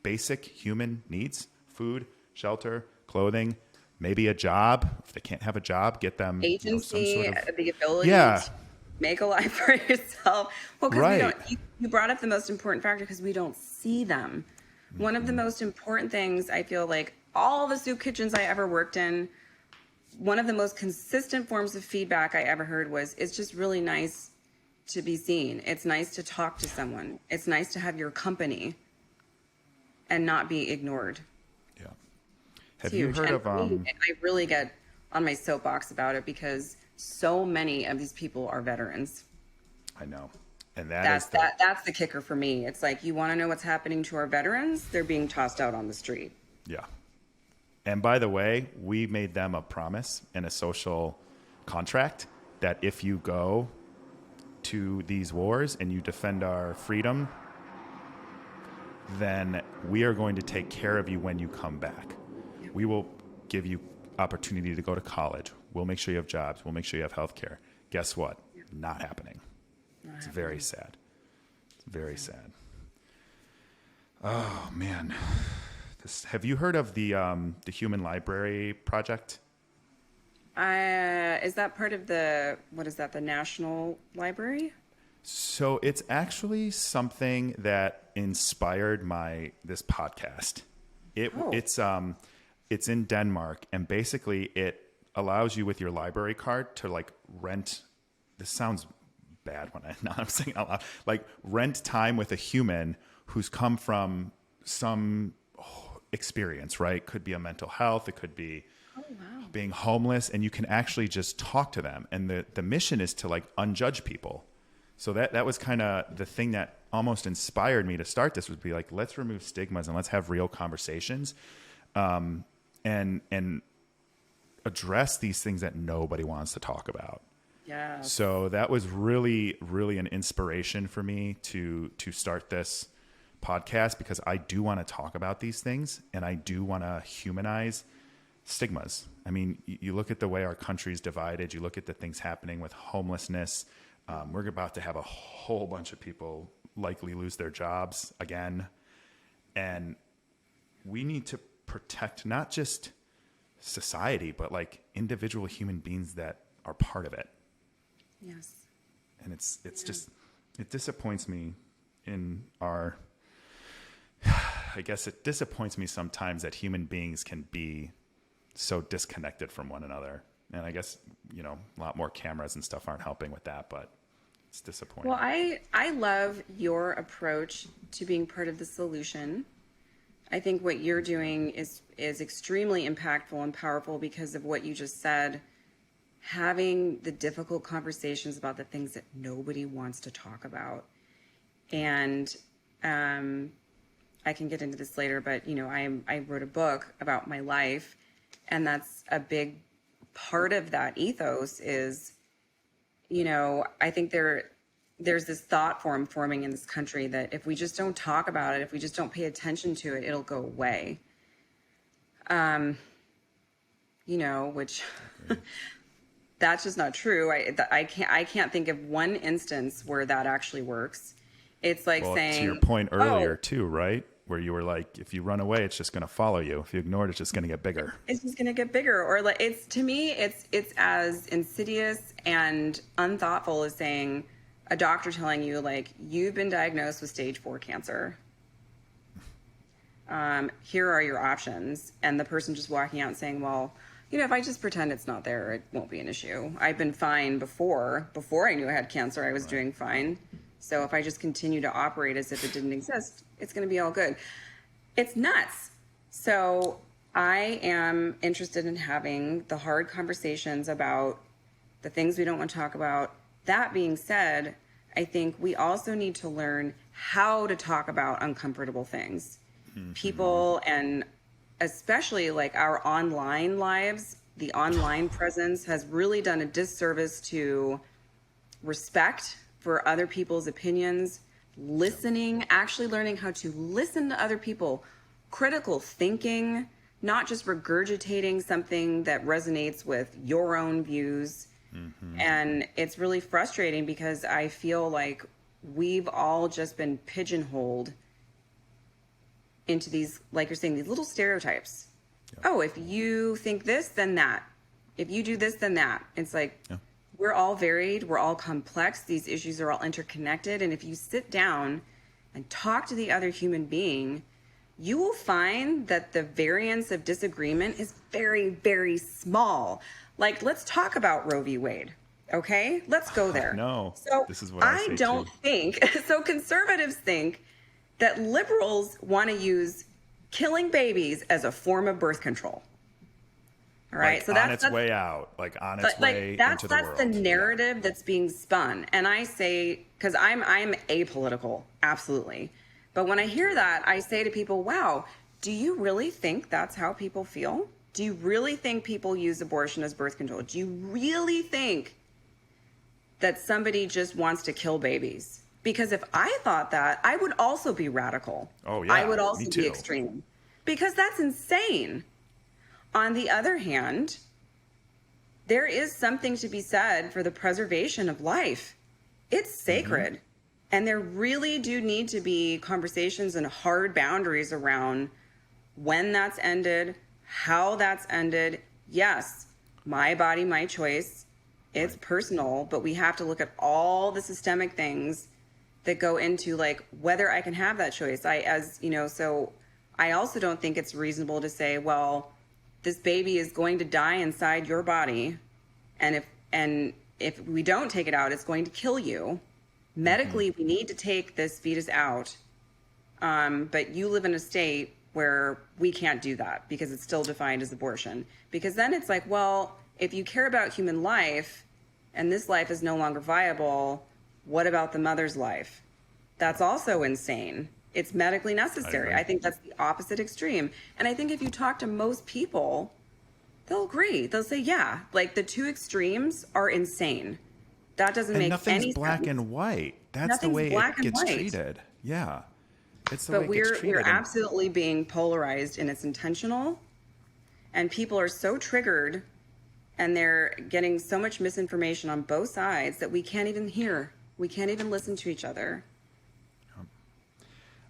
basic human needs, food, shelter, clothing, maybe a job. If they can't have a job, get them agency, some sort of, the ability to make a life for yourself. Well, because you brought up the most important factor, because we don't see them. Mm-hmm. One of the most important things, I feel like all the soup kitchens I ever worked in, one of the most consistent forms of feedback I ever heard was, it's just really nice to be seen. It's nice to talk to someone. It's nice to have your company and not be ignored. Yeah. Have you heard of I really get on my soapbox about it because so many of these people are veterans. I know. And that's the kicker for me. It's like, you want to know what's happening to our veterans? They're being tossed out on the street. Yeah. And by the way, we made them a promise in a social contract that if you go to these wars and you defend our freedom, then we are going to take care of you when you come back. We will give you opportunity to go to college. We'll make sure you have jobs. We'll make sure you have health care. Guess what? Not happening. It's very sad. It's very sad. Oh, man. Have you heard of the Human Library Project? Is that part of the National Library? So it's actually something that inspired this podcast. It's in Denmark, and basically it allows you with your library card to like rent. This sounds bad when I'm saying it out loud. Like rent time with a human who's come from some experience, right? Could be a mental health. It could be being homeless, and you can actually just talk to them. And the mission is to like unjudge people. So that was kind of the thing that almost inspired me to start this, would be like, let's remove stigmas and let's have real conversations, and address these things that nobody wants to talk about. Yeah. So that was really, really an inspiration for me to start this podcast, because I do want to talk about these things, and I do want to humanize stigmas. I mean, you look at the way our country's divided, you look at the things happening with homelessness. We're about to have a whole bunch of people likely lose their jobs again. And we need to protect not just society, but like individual human beings that are part of it. Yes. And it's just, it disappoints me I guess it disappoints me sometimes that human beings can be so disconnected from one another. And I guess, a lot more cameras and stuff aren't helping with that, but it's disappointing. Well, I love your approach to being part of the solution. I think what you're doing is extremely impactful and powerful because of what you just said. Having the difficult conversations about the things that nobody wants to talk about. And I can get into this later, but I wrote a book about my life, and that's a big part of that ethos is, I think there's this thought form forming in this country that if we just don't talk about it, if we just don't pay attention to it, it'll go away. Which that's just not true. I can't think of one instance where that actually works. It's like saying, to your point earlier too, right? Where you were like, if you run away, it's just going to follow you. If you ignore it, it's just going to get bigger. It's just going to get bigger. Or like, to me, it's as insidious and unthoughtful as saying a doctor telling you like, you've been diagnosed with stage 4 cancer. Here are your options. And the person just walking out and saying, well, if I just pretend it's not there, it won't be an issue. I've been fine before I knew I had cancer, I was doing fine. So if I just continue to operate as if it didn't exist, it's going to be all good. It's nuts. So I am interested in having the hard conversations about the things we don't want to talk about. That being said, I think we also need to learn how to talk about uncomfortable things. Mm-hmm. People, and especially like our online lives, the online presence has really done a disservice to respect for other people's opinions, listening, actually learning how to listen to other people, critical thinking, not just regurgitating something that resonates with your own views. Mm-hmm. And it's really frustrating because I feel like we've all just been pigeonholed into these, like you're saying, these little stereotypes. Yeah. Oh, if you think this, then that. If you do this, then that. It's like, yeah. We're all varied. We're all complex. These issues are all interconnected. And if you sit down and talk to the other human being, you will find that the variance of disagreement is very, very small. Like, let's talk about Roe v. Wade. Okay, let's go there. No, so this is what I don't too. think. So conservatives think that liberals want to use killing babies as a form of birth control. All right, like so that's on its way out, like on its way into the world. That's the narrative that's being spun, and I say, because I'm apolitical, absolutely, but when I hear that, I say to people, "Wow, do you really think that's how people feel? Do you really think people use abortion as birth control? Do you really think that somebody just wants to kill babies? Because if I thought that, I would also be radical. Oh yeah, I would also me too. be extreme, because that's insane." On the other hand, there is something to be said for the preservation of life. It's sacred. Mm-hmm. And there really do need to be conversations and hard boundaries around when that's ended, how that's ended. Yes, my body, my choice. It's personal, but we have to look at all the systemic things that go into like whether I can have that choice. So I also don't think it's reasonable to say, well, this baby is going to die inside your body, and if we don't take it out, it's going to kill you. Medically, we need to take this fetus out, but you live in a state where we can't do that because it's still defined as abortion. Because then it's like, well, if you care about human life and this life is no longer viable, what about the mother's life? That's also insane. It's medically necessary. I think that's the opposite extreme. And I think if you talk to most people, they'll agree. They'll say, yeah, like the two extremes are insane. That doesn't make any sense. Nothing's black and white. That's the way it gets treated. Yeah. It's the way it gets treated. We're absolutely being polarized, and it's intentional. And people are so triggered, and they're getting so much misinformation on both sides that we can't even hear. We can't even listen to each other.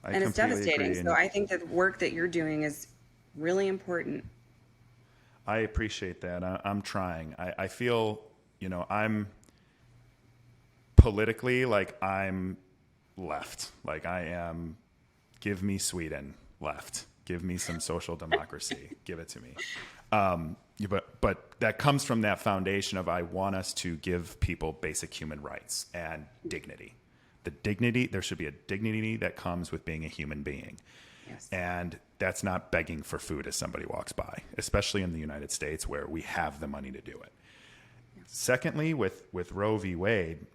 And it's devastating. So I think that the work that you're doing is really important. I appreciate that. I'm trying. I feel, I'm politically like I'm left. Like I am, give me Sweden left. Give me some social democracy. Give it to me. But that comes from that foundation of I want us to give people basic human rights and dignity. There should be a dignity that comes with being a human being. Yes. And that's not begging for food as somebody walks by, especially in the United States where we have the money to do it. Yes. Secondly, with Roe v. Wade,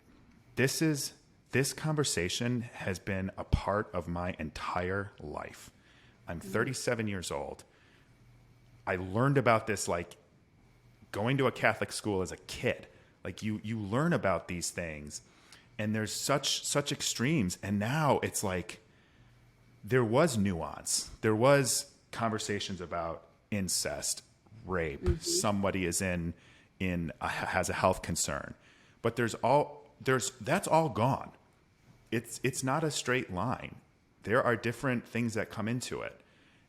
this conversation has been a part of my entire life. I'm 37 years old. I learned about this like going to a Catholic school as a kid. Like you learn about these things, and there's such extremes. And now it's like there was nuance. There was conversations about incest, rape. Mm-hmm. Somebody is has a health concern, but that's all gone. It's not a straight line. There are different things that come into it.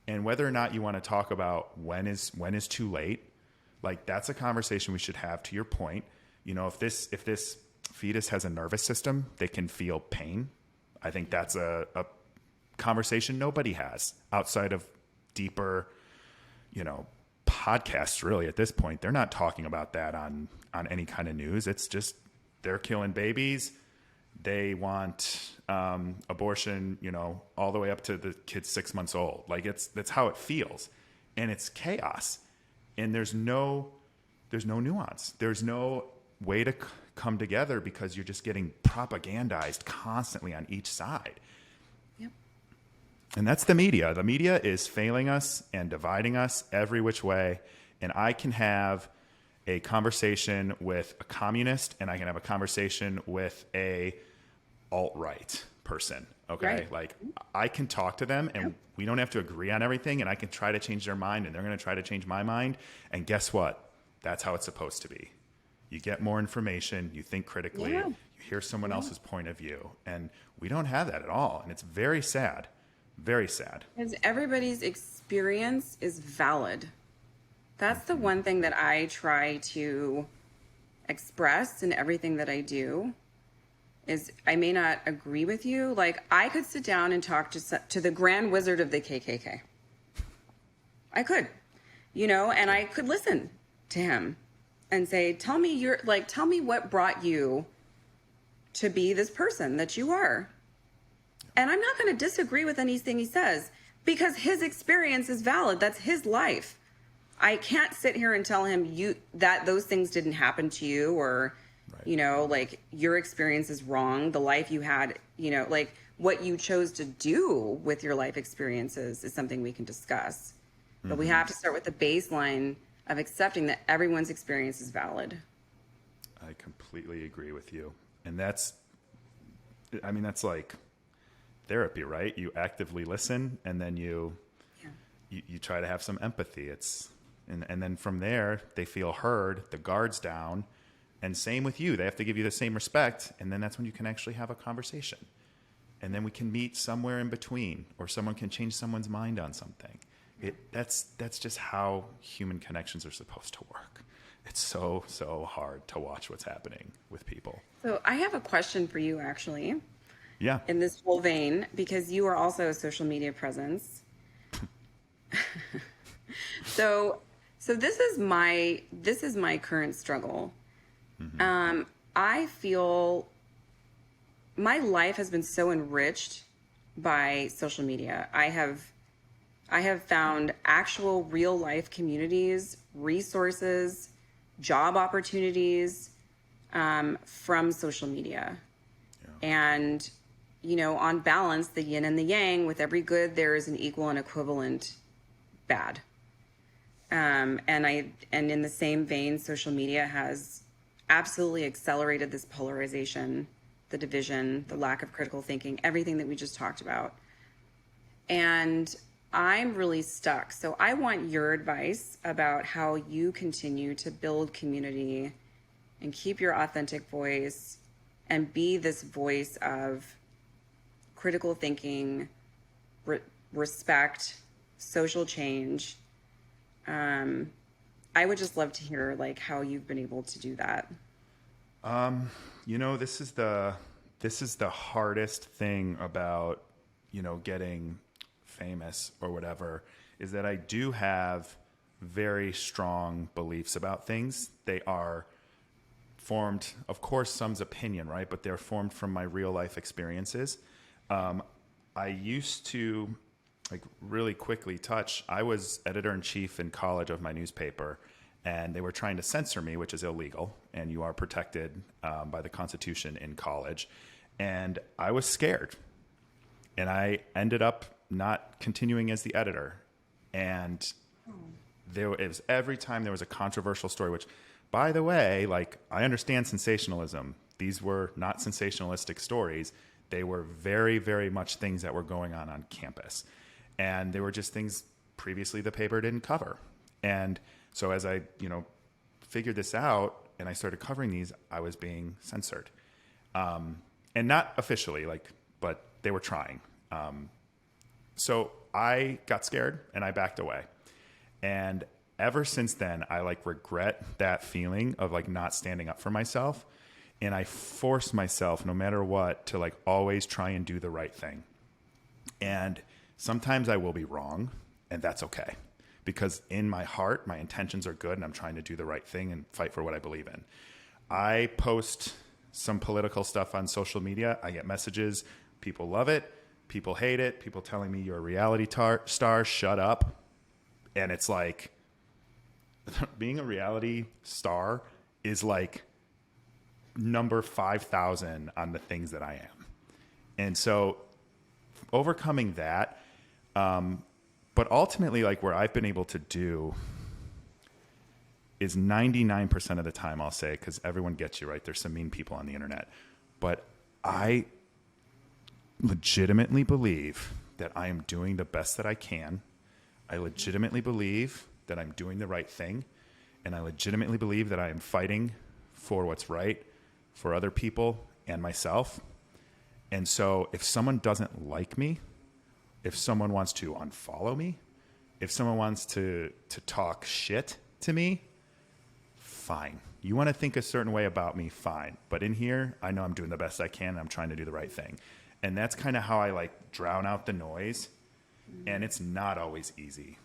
And whether or not you want to talk about when is too late, like that's a conversation we should have. To your point, if this fetus has a nervous system, they can feel pain. I think that's a conversation nobody has outside of deeper, podcasts. Really, at this point, they're not talking about that on any kind of news. It's just they're killing babies. They want abortion, all the way up to the kid's 6 months old. Like that's how it feels, and it's chaos. And there's no nuance. There's no way to come together because you're just getting propagandized constantly on each side. Yep. And that's the media. The media is failing us and dividing us every which way. And I can have a conversation with a communist, and I can have a conversation with a alt-right person. Okay. Right. Like I can talk to them and we don't have to agree on everything, and I can try to change their mind and they're going to try to change my mind. And guess what? That's how it's supposed to be. You get more information, you think critically, you hear someone else's point of view, and we don't have that at all. And it's very sad, very sad. Because everybody's experience is valid. That's the one thing that I try to express in everything that I do is I may not agree with you. Like I could sit down and talk to the Grand Wizard of the KKK. I could, and I could listen to him and say, tell me what brought you to be this person that you are. And I'm not going to disagree with anything he says because his experience is valid. That's his life. I can't sit here and tell him that those things didn't happen to you, or, like your experience is wrong. The life you had, like what you chose to do with your life experiences is something we can discuss. Mm-hmm. But we have to start with the baseline of accepting that everyone's experience is valid. I completely agree with you. And that's like therapy, right? You actively listen, and then you try to have some empathy. And then from there, they feel heard, the guard's down. And same with you. They have to give you the same respect. And then that's when you can actually have a conversation. And then we can meet somewhere in between, or someone can change someone's mind on something. That's just how human connections are supposed to work. It's so hard to watch what's happening with people. So I have a question for you, actually. Yeah. In this whole vein, because you are also a social media presence. So this is my current struggle. Mm-hmm. I feel my life has been so enriched by social media. I have found actual real life communities, resources, job opportunities from social media. Yeah. And, on balance, the yin and the yang, with every good, there is an equal and equivalent bad. And in the same vein, social media has absolutely accelerated this polarization, the division, the lack of critical thinking, everything that we just talked about. And I'm really stuck. So I want your advice about how you continue to build community and keep your authentic voice and be this voice of critical thinking, respect, social change. I would just love to hear how you've been able to do that. This is the hardest thing about, getting famous or whatever, is that I do have very strong beliefs about things. They are formed, of course, some's opinion, right? But they're formed from my real life experiences. I used to really quickly I was editor-in-chief in college of my newspaper, and they were trying to censor me, which is illegal, and you are protected by the Constitution in college. And I was scared, and I ended up not continuing as the editor. And it was every time there was a controversial story, which, by the way, I understand sensationalism. These were not sensationalistic stories. They were very, very much things that were going on campus. And they were just things previously the paper didn't cover. And so as I, figured this out and I started covering these, I was being censored. And not officially, but they were trying. So I got scared and I backed away. And ever since then, I regret that feeling of not standing up for myself. And I force myself, no matter what, to always try and do the right thing. And sometimes I will be wrong, and that's okay. Because in my heart, my intentions are good, and I'm trying to do the right thing and fight for what I believe in. I post some political stuff on social media. I get messages. People love it. People hate it. People telling me you're a reality star. Shut up. And it's being a reality star is number 5,000 on the things that I am. And so overcoming that, but ultimately where I've been able to do is 99% of the time, I'll say, because everyone gets you, right? There's some mean people on the internet, but I legitimately believe that I am doing the best that I can. I legitimately believe that I'm doing the right thing. And I legitimately believe that I am fighting for what's right for other people and myself. And so if someone doesn't like me, if someone wants to unfollow me, if someone wants to talk shit to me, fine. You want to think a certain way about me, fine. But in here, I know I'm doing the best I can and I'm trying to do the right thing. And that's kind of how I drown out the noise. And it's not always easy.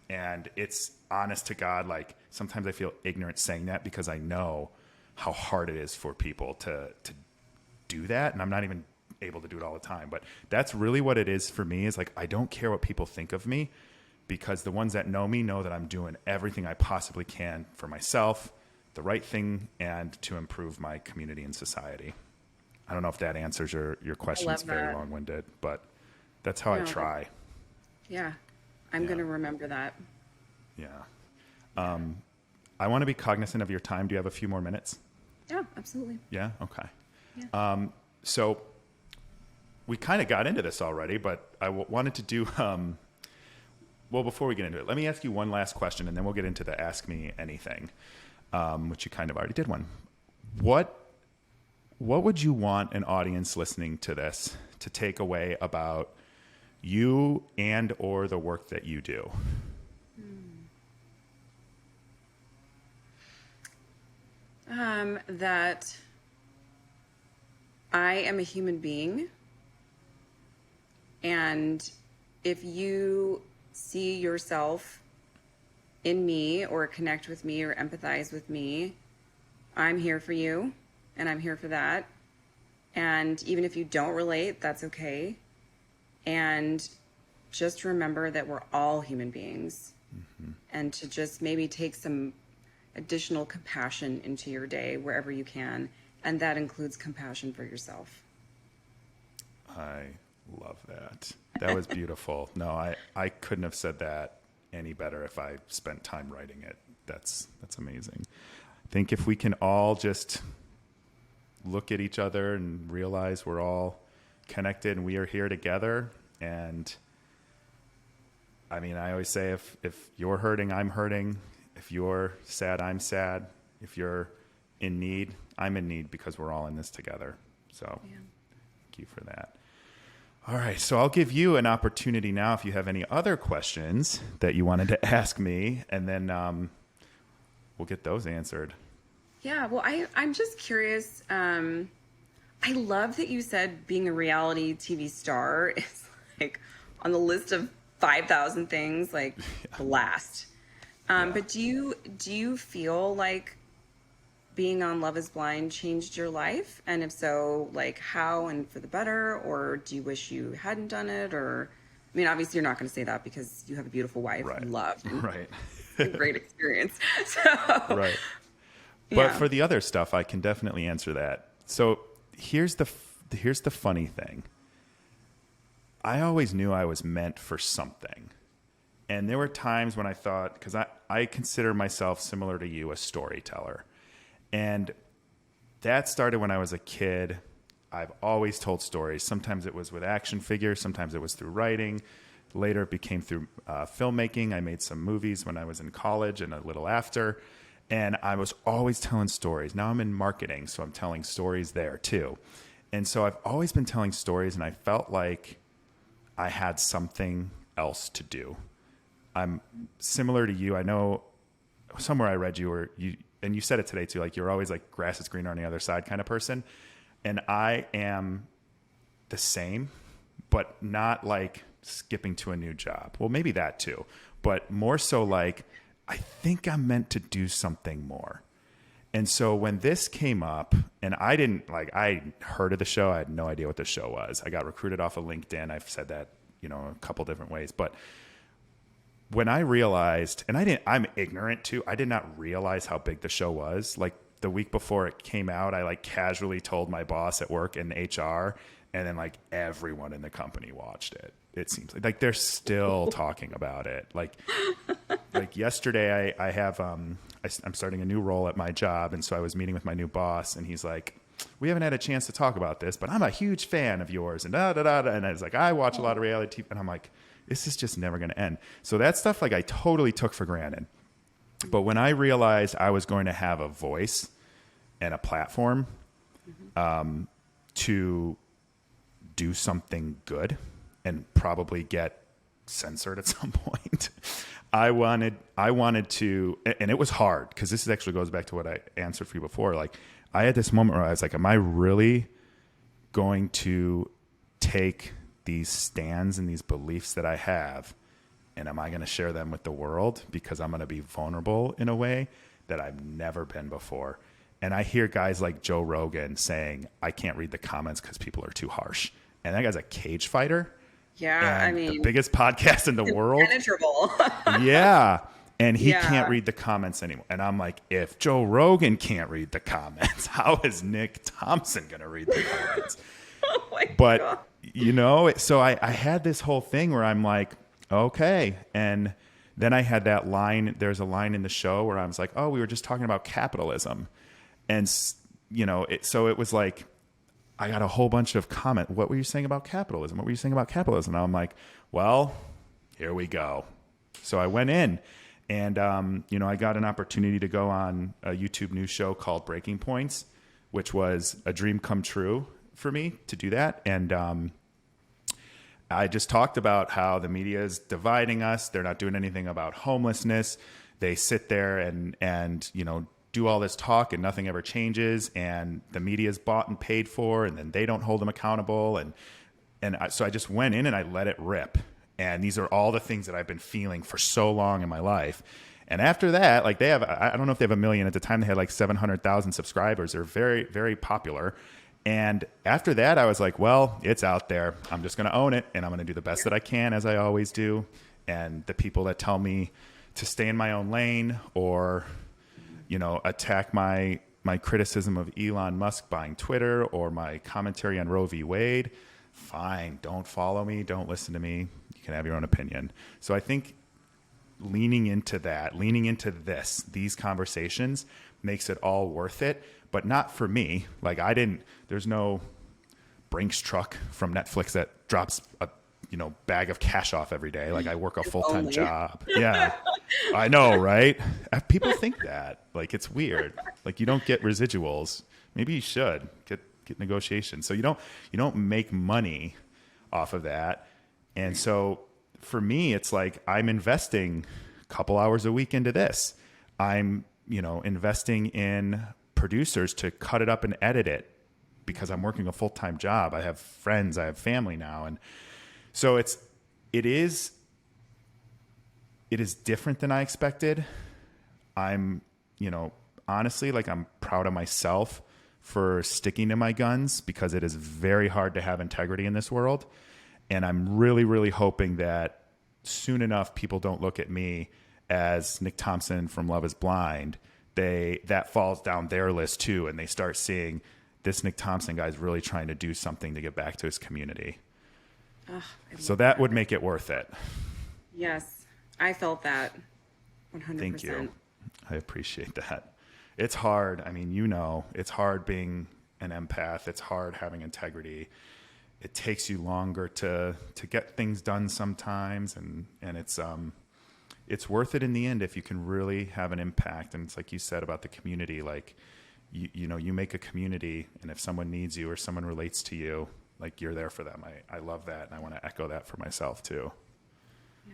And it's honest to God, sometimes I feel ignorant saying that because I know how hard it is for people to do that. And I'm not even able to do it all the time. But that's really what it is for me, is I don't care what people think of me, because the ones that know me know that I'm doing everything I possibly can for myself, the right thing, and to improve my community and society. I don't know if that answers your question. It's very long-winded, but that's how I try. Yeah. I'm going to remember that. Yeah. I want to be cognizant of your time. Do you have a few more minutes? Yeah, absolutely. Yeah. Okay. Yeah. So we kind of got into this already, but I wanted to do, well, before we get into it, let me ask you one last question, and then we'll get into the Ask Me Anything, which you kind of already did one. What would you want an audience listening to this to take away about you and or the work that you do? That I am a human being, and if you see yourself in me or connect with me or empathize with me, I'm here for you and I'm here for that. And even if you don't relate, that's okay. And just remember that we're all human beings, and to just maybe take some additional compassion into your day wherever you can. And that includes compassion for yourself. I love that. That was beautiful. No, I couldn't have said that any better if I spent time writing it. That's amazing. I think if we can all just look at each other and realize we're all connected and we are here together. And I mean, I always say if you're hurting, I'm hurting. If you're sad, I'm sad. If you're in need, I'm in need, because we're all in this together. So thank you for that. All right. So I'll give you an opportunity now if you have any other questions that you wanted to ask me, and then we'll get those answered. Yeah. Well, I'm just curious. I love that you said being a reality TV star is like on the list of 5,000 things, like the last. But do you feel like being on Love is Blind changed your life? And if so, like how and for the better? Or do you wish you hadn't done it? Or, I mean, obviously you're not going to say that because you have a beautiful wife you loved. Right. A great experience. So, right. But for the other stuff, I can definitely answer that. So here's the funny thing. I always knew I was meant for something. And there were times when I thought, because I consider myself similar to you, a storyteller. And that started when I was a kid. I've always told stories. Sometimes it was with action figures. Sometimes it was through writing. Later it became through filmmaking. I made some movies when I was in college and a little after. And I was always telling stories. Now I'm in marketing, so I'm telling stories there too. And so I've always been telling stories, and I felt like I had something else to do. I'm similar to you. I know somewhere I read and you said it today too, like you're always like grass is greener on the other side kind of person. And I am the same, but not like skipping to a new job. Well, maybe that too, but more so like, I think I'm meant to do something more. And so when this came up, and I heard of the show. I had no idea what the show was. I got recruited off of LinkedIn. I've said that, a couple different ways, but when I realized, and I'm ignorant too, I did not realize how big the show was. Like the week before it came out, I like casually told my boss at work in HR, and then like everyone in the company watched it. It seems like they're still talking about it. Like yesterday I have, I'm starting a new role at my job. And so I was meeting with my new boss, and he's like, we haven't had a chance to talk about this, but I'm a huge fan of yours. And da, da, da, da. And I was like, I watch a lot of reality TV. And I'm like, this is just never going to end. So that stuff, like I totally took for granted. But when I realized I was going to have a voice and a platform to do something good and probably get censored at some point, I wanted to, and it was hard, because this actually goes back to what I answered for you before. Like I had this moment where I was like, am I really going to take these stands and these beliefs that I have, and am I going to share them with the world? Because I'm going to be vulnerable in a way that I've never been before. And I hear guys like Joe Rogan saying, I can't read the comments because people are too harsh. And that guy's a cage fighter. Yeah, I mean, the biggest podcast in the world. Impenetrable. Yeah. And he can't read the comments anymore. And I'm like, if Joe Rogan can't read the comments, how is Nick Thompson going to read the comments? Oh my God. But, so I had this whole thing where I'm like, okay. And then I had that line. There's a line in the show where I was like, oh, we were just talking about capitalism. And, so it was like, I got a whole bunch of comment. What were you saying about capitalism? What were you saying about capitalism? And I'm like, well, here we go. So I went in and, I got an opportunity to go on a YouTube news show called Breaking Points, which was a dream come true for me to do that. And I just talked about how the media is dividing us. They're not doing anything about homelessness. They sit there and do all this talk and nothing ever changes. And the media is bought and paid for, and then they don't hold them accountable. So I just went in and I let it rip. And these are all the things that I've been feeling for so long in my life. And after that, like I don't know if they have 1 million. At the time, they had like 700,000 subscribers. They're very, very popular. And after that, I was like, well, it's out there. I'm just going to own it. And I'm going to do the best that I can, as I always do. And the people that tell me to stay in my own lane or, attack my criticism of Elon Musk buying Twitter or my commentary on Roe v. Wade, fine. Don't follow me. Don't listen to me. You can have your own opinion. So I think leaning into these conversations makes it all worth it, but not for me. Like there's no Brinks truck from Netflix that drops a, bag of cash off every day. Like I work a full-time job. Yeah, I know. Right. People think that like, it's weird. Like you don't get residuals. Maybe you should get negotiations. So you don't make money off of that. And so for me, it's like I'm investing a couple hours a week into this. I'm, investing in producers to cut it up and edit it because I'm working a full-time job. I have friends, I have family now. And so it is different than I expected. I'm, honestly, like I'm proud of myself for sticking to my guns because it is very hard to have integrity in this world. And I'm really, really hoping that soon enough, people don't look at me as Nick Thompson from Love is Blind. That falls down their list too. And they start seeing this Nick Thompson guy is really trying to do something to get back to his community. So that would make it worth it. Yes. I felt that 100%. Thank you. I appreciate that. It's hard. I mean, it's hard being an empath. It's hard having integrity. It takes you longer to get things done sometimes. And it's worth it in the end if you can really have an impact. And it's like you said about the community, like, you make a community, and if someone needs you or someone relates to you, like you're there for them. I love that. And I want to echo that for myself too. Yeah.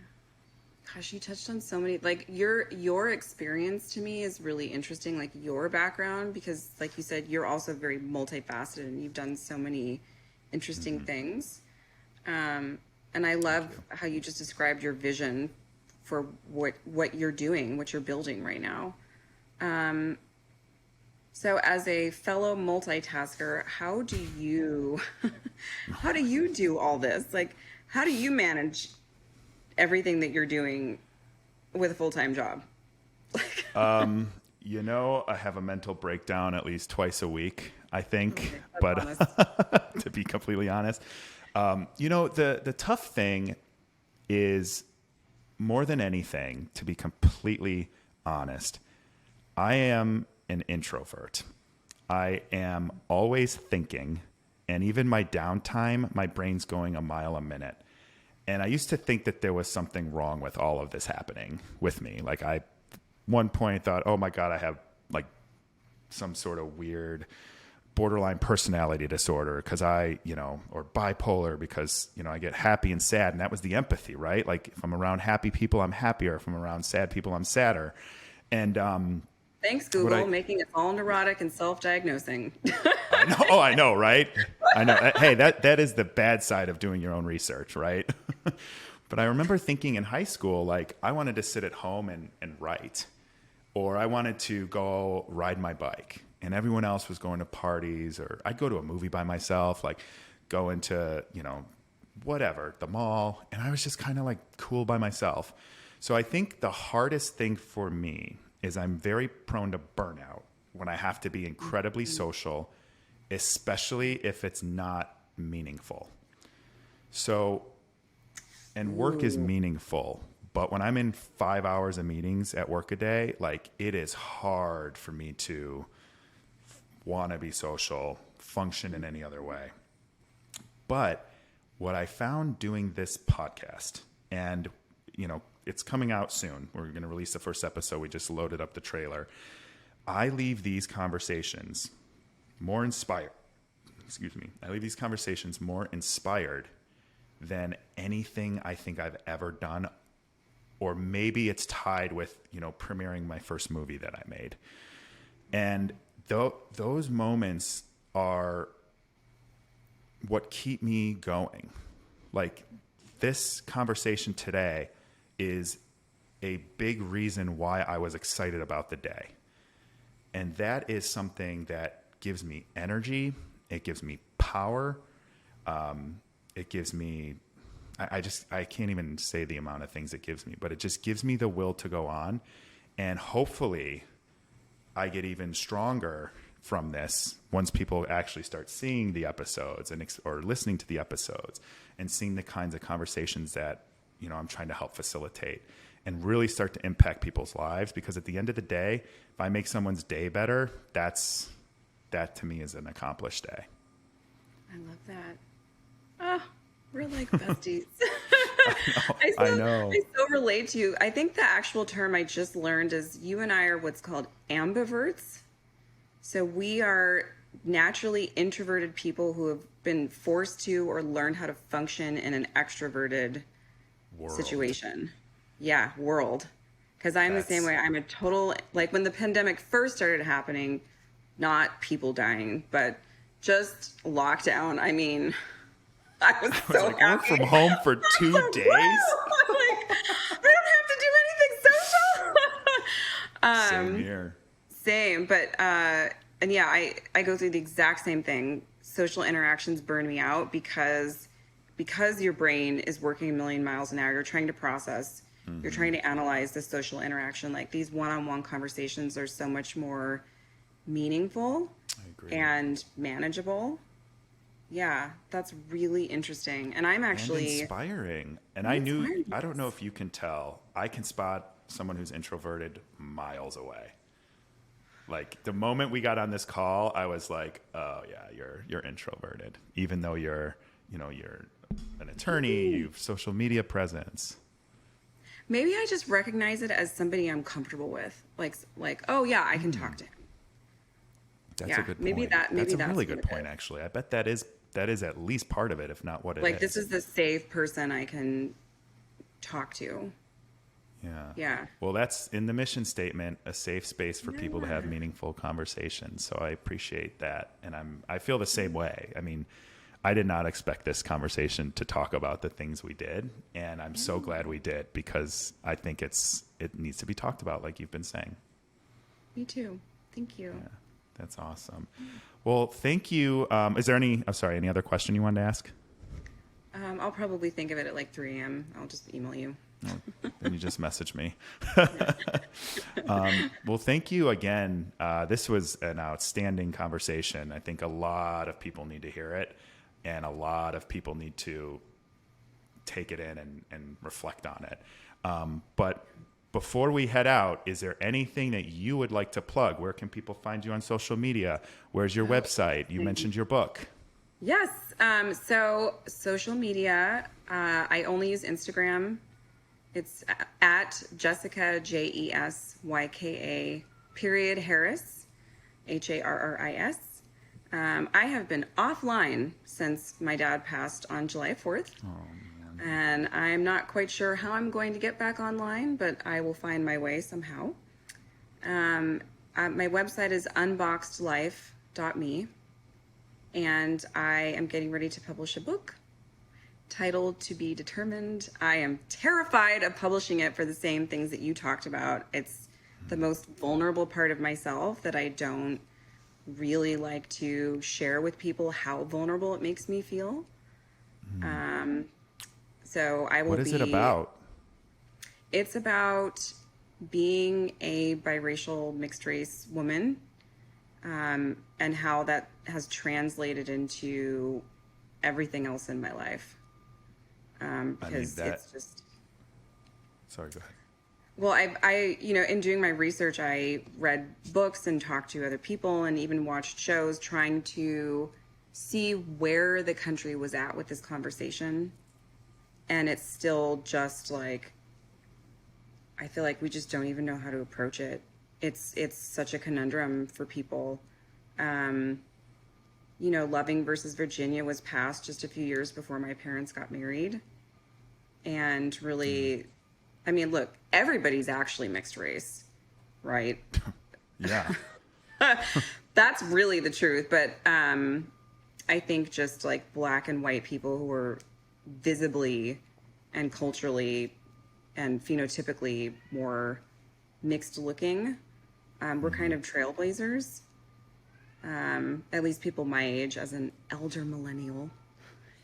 Gosh, you touched on so many, like your experience to me is really interesting, like your background, because like you said, you're also very multifaceted and you've done so many interesting things. And I love how you just described your vision for what you're doing, what you're building right now. So as a fellow multitasker, how do you do all this? Like, how do you manage everything that you're doing with a full-time job? I have a mental breakdown at least twice a week, I think, but to be completely honest, the tough thing is, more than anything, to be completely honest, I am an introvert. I am always thinking, and even my downtime, my brain's going a mile a minute. And I used to think that there was something wrong with all of this happening with me. Like one point thought, oh my God, I have like some sort of weird borderline personality disorder because or bipolar because, I get happy and sad. And that was the empathy, right? Like if I'm around happy people, I'm happier. If I'm around sad people, I'm sadder. And, thanks, Google, making us all neurotic and self-diagnosing. I know. Oh, I know, right? I know. Hey, that is the bad side of doing your own research, right? But I remember thinking in high school, like I wanted to sit at home and write, or I wanted to go ride my bike, and everyone else was going to parties, or I'd go to a movie by myself, like go into, whatever, the mall. And I was just kind of like cool by myself. So I think the hardest thing for me is I'm very prone to burnout when I have to be incredibly social, especially if it's not meaningful. So, and work is meaningful, but when I'm in 5 hours of meetings at work a day, like it is hard for me to want to be social, function in any other way. But what I found doing this podcast and, it's coming out soon. We're going to release the first episode. We just loaded up the trailer. I leave these conversations more inspired. I leave these conversations more inspired than anything I think I've ever done. Or maybe it's tied with, premiering my first movie that I made. And those moments are what keep me going. Like, this conversation today is a big reason why I was excited about the day. And that is something that gives me energy. It gives me power. It gives me, I can't even say the amount of things it gives me, but it just gives me the will to go on. And hopefully I get even stronger from this once people actually start seeing the episodes or listening to the episodes and seeing the kinds of conversations that, I'm trying to help facilitate and really start to impact people's lives. Because at the end of the day, if I make someone's day better, that to me is an accomplished day. I love that. Oh, we're like besties. I know. I so relate to you. I think the actual term I just learned is you and I are what's called ambiverts. So we are naturally introverted people who have been forced to or learned how to function in an extroverted situation. Yeah, world. Because I'm the same way. I'm a total, like when the pandemic first started happening, not people dying, but just lockdown. I mean, I was so happy. Work from home for 2 days? I'm like, I don't have to do anything social. Same here. Same, but and yeah, I go through the exact same thing. Social interactions burn me out because your brain is working a million miles an hour. You're trying to process, you're trying to analyze the social interaction. Like, these one-on-one conversations are so much more meaningful and manageable. Yeah, that's really interesting. And I'm actually and inspiring. And I don't know if you can tell, I can spot someone who's introverted miles away. Like, the moment we got on this call, I was like, oh yeah, you're introverted, even though you're an attorney, you have social media presence. Maybe I just recognize it as somebody I'm comfortable with. Like, oh yeah, I can talk to him. That's a good point. Maybe that's a really good point, actually. I bet that is at least part of it, if not what it is. Like, this is the safe person I can talk to. Yeah. Yeah. Well, that's in the mission statement, a safe space for people to have meaningful conversations. So I appreciate that. And I feel the same way. I mean, I did not expect this conversation to talk about the things we did. And I'm so glad we did, because I think it needs to be talked about, like you've been saying. Me too. Thank you. Yeah, that's awesome. Well, thank you. Is there any other question you wanted to ask? I'll probably think of it at like 3 a.m. I'll just email you. Then you just message me. Well, thank you again. This was an outstanding conversation. I think a lot of people need to hear it, and a lot of people need to take it in and reflect on it. But before we head out, is there anything that you would like to plug? Where can people find you on social media? Where's your website? You mentioned your book. Yes. So social media, I only use Instagram. It's at Jesyka, JESYKA _Harris, HARRIS. I have been offline since my dad passed on July 4th. Oh, and I'm not quite sure how I'm going to get back online, but I will find my way somehow. My website is unboxedlife.me, and I am getting ready to publish a book titled To Be Determined. I am terrified of publishing it for the same things that you talked about. It's the most vulnerable part of myself that I don't really like to share with people, how vulnerable it makes me feel. So I will What is it about? It's about being a biracial mixed race woman, and how that has translated into everything else in my life. Because it's just... Sorry, go ahead. Well, I in doing my research, I read books and talked to other people and even watched shows trying to see where the country was at with this conversation. And it's still just like I feel like we just don't even know how to approach it. It's such a conundrum for people. Loving versus Virginia was passed just a few years before my parents got married. And really, I mean, look, everybody's actually mixed race, right? Yeah. That's really the truth. But I think just like Black and white people who are visibly and culturally and phenotypically more mixed looking, we're kind of trailblazers. At least people my age, as an elder millennial,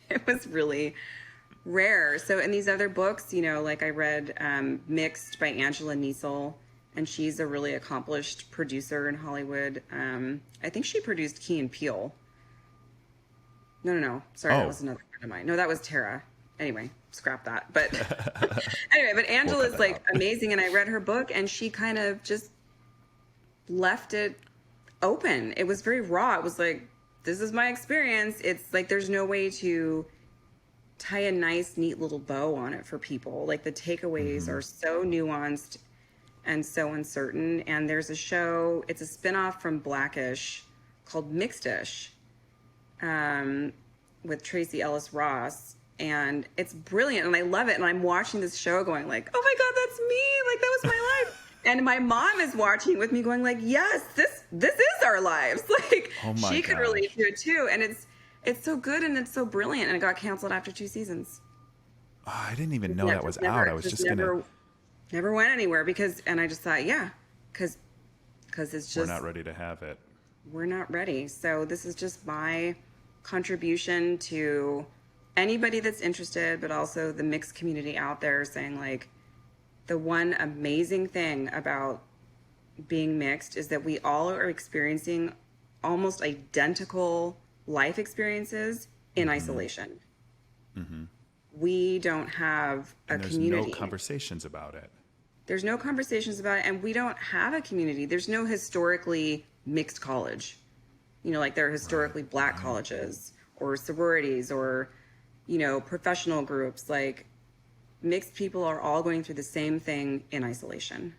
it was really rare. So in these other books, like I read Mixed by Angela Niesel, and she's a really accomplished producer in Hollywood. I think she produced Key and Peele. No. Sorry, That was another friend of mine. No, that was Tara. Anyway, scrap that. But anyway, but Angela's like amazing, and I read her book, and she kind of just left it open. It was very raw. It was like, this is my experience. It's like there's no way to tie a nice, neat little bow on it for people. Like the takeaways are so nuanced and so uncertain. And there's a show, it's a spinoff from Blackish called Mixedish, with Tracy Ellis Ross. And it's brilliant, and I love it. And I'm watching this show going like, oh my God, that's me. Like that was my life. And my mom is watching with me going like, yes, this is our lives. Like she could relate to it too. And it's so good and it's so brilliant. And it got canceled after 2 seasons. Oh, I didn't even know that was out. I was just never went anywhere and I just thought, yeah, because it's just, we're not ready to have it. We're not ready. So this is just my contribution to anybody that's interested, but also the mixed community out there, saying like, the one amazing thing about being mixed is that we all are experiencing almost identical life experiences in isolation. Mm-hmm. We don't have a community. There's no conversations about it. There's no conversations about it, and we don't have a community. There's no historically mixed college. Like there are historically Black colleges or sororities or, professional groups. Like, mixed people are all going through the same thing in isolation.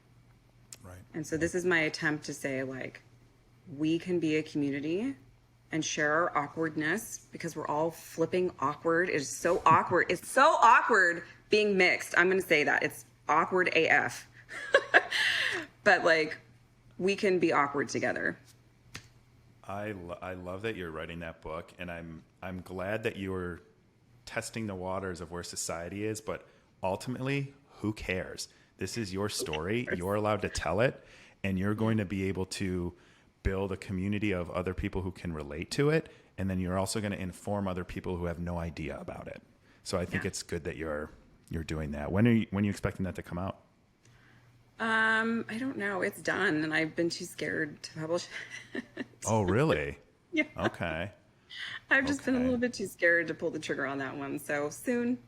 Right. And so this is my attempt to say, like, we can be a community and share our awkwardness because we're all flipping awkward. It is so awkward. It's so awkward being mixed. I'm going to say that. It's awkward AF. But, like, we can be awkward together. I love that you're writing that book, and I'm glad that you're testing the waters of where society is, but ultimately, who cares? This is your story. You're allowed to tell it, and you're going to be able to build a community of other people who can relate to it, and then you're also going to inform other people who have no idea about it. So I think it's good that you're doing that. When are you expecting that to come out? I don't know. It's done, and I've been too scared to publish it. Oh, really? Yeah. Okay. I've just been a little bit too scared to pull the trigger on that one. So soon.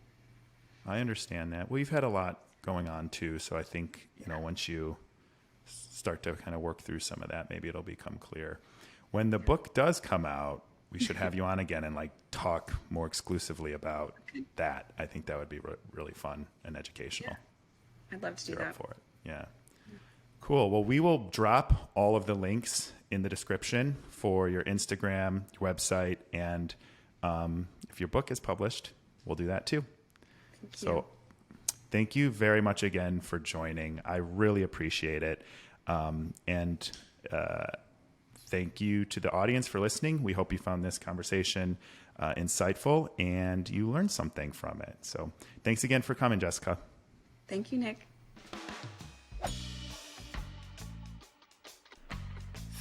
I understand that. Well, you've had a lot going on too, so I think, once you start to kind of work through some of that, maybe it'll become clear. When the book does come out, we should have you on again and like talk more exclusively about that. I think that would be really fun and educational. Yeah. I'd love to do You're that. up for it. Yeah. Cool. Well, we will drop all of the links in the description for your Instagram, your website, and if your book is published, we'll do that too. So thank you very much again for joining. I really appreciate it. And thank you to the audience for listening. We hope you found this conversation insightful and you learned something from it. So thanks again for coming, Jesyka. Thank you, Nick.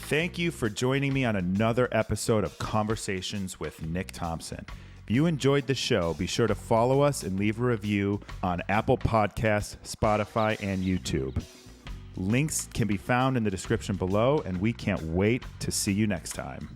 Thank you for joining me on another episode of Conversations with Nick Thompson. If you enjoyed the show, be sure to follow us and leave a review on Apple Podcasts, Spotify, and YouTube. Links can be found in the description below, and we can't wait to see you next time.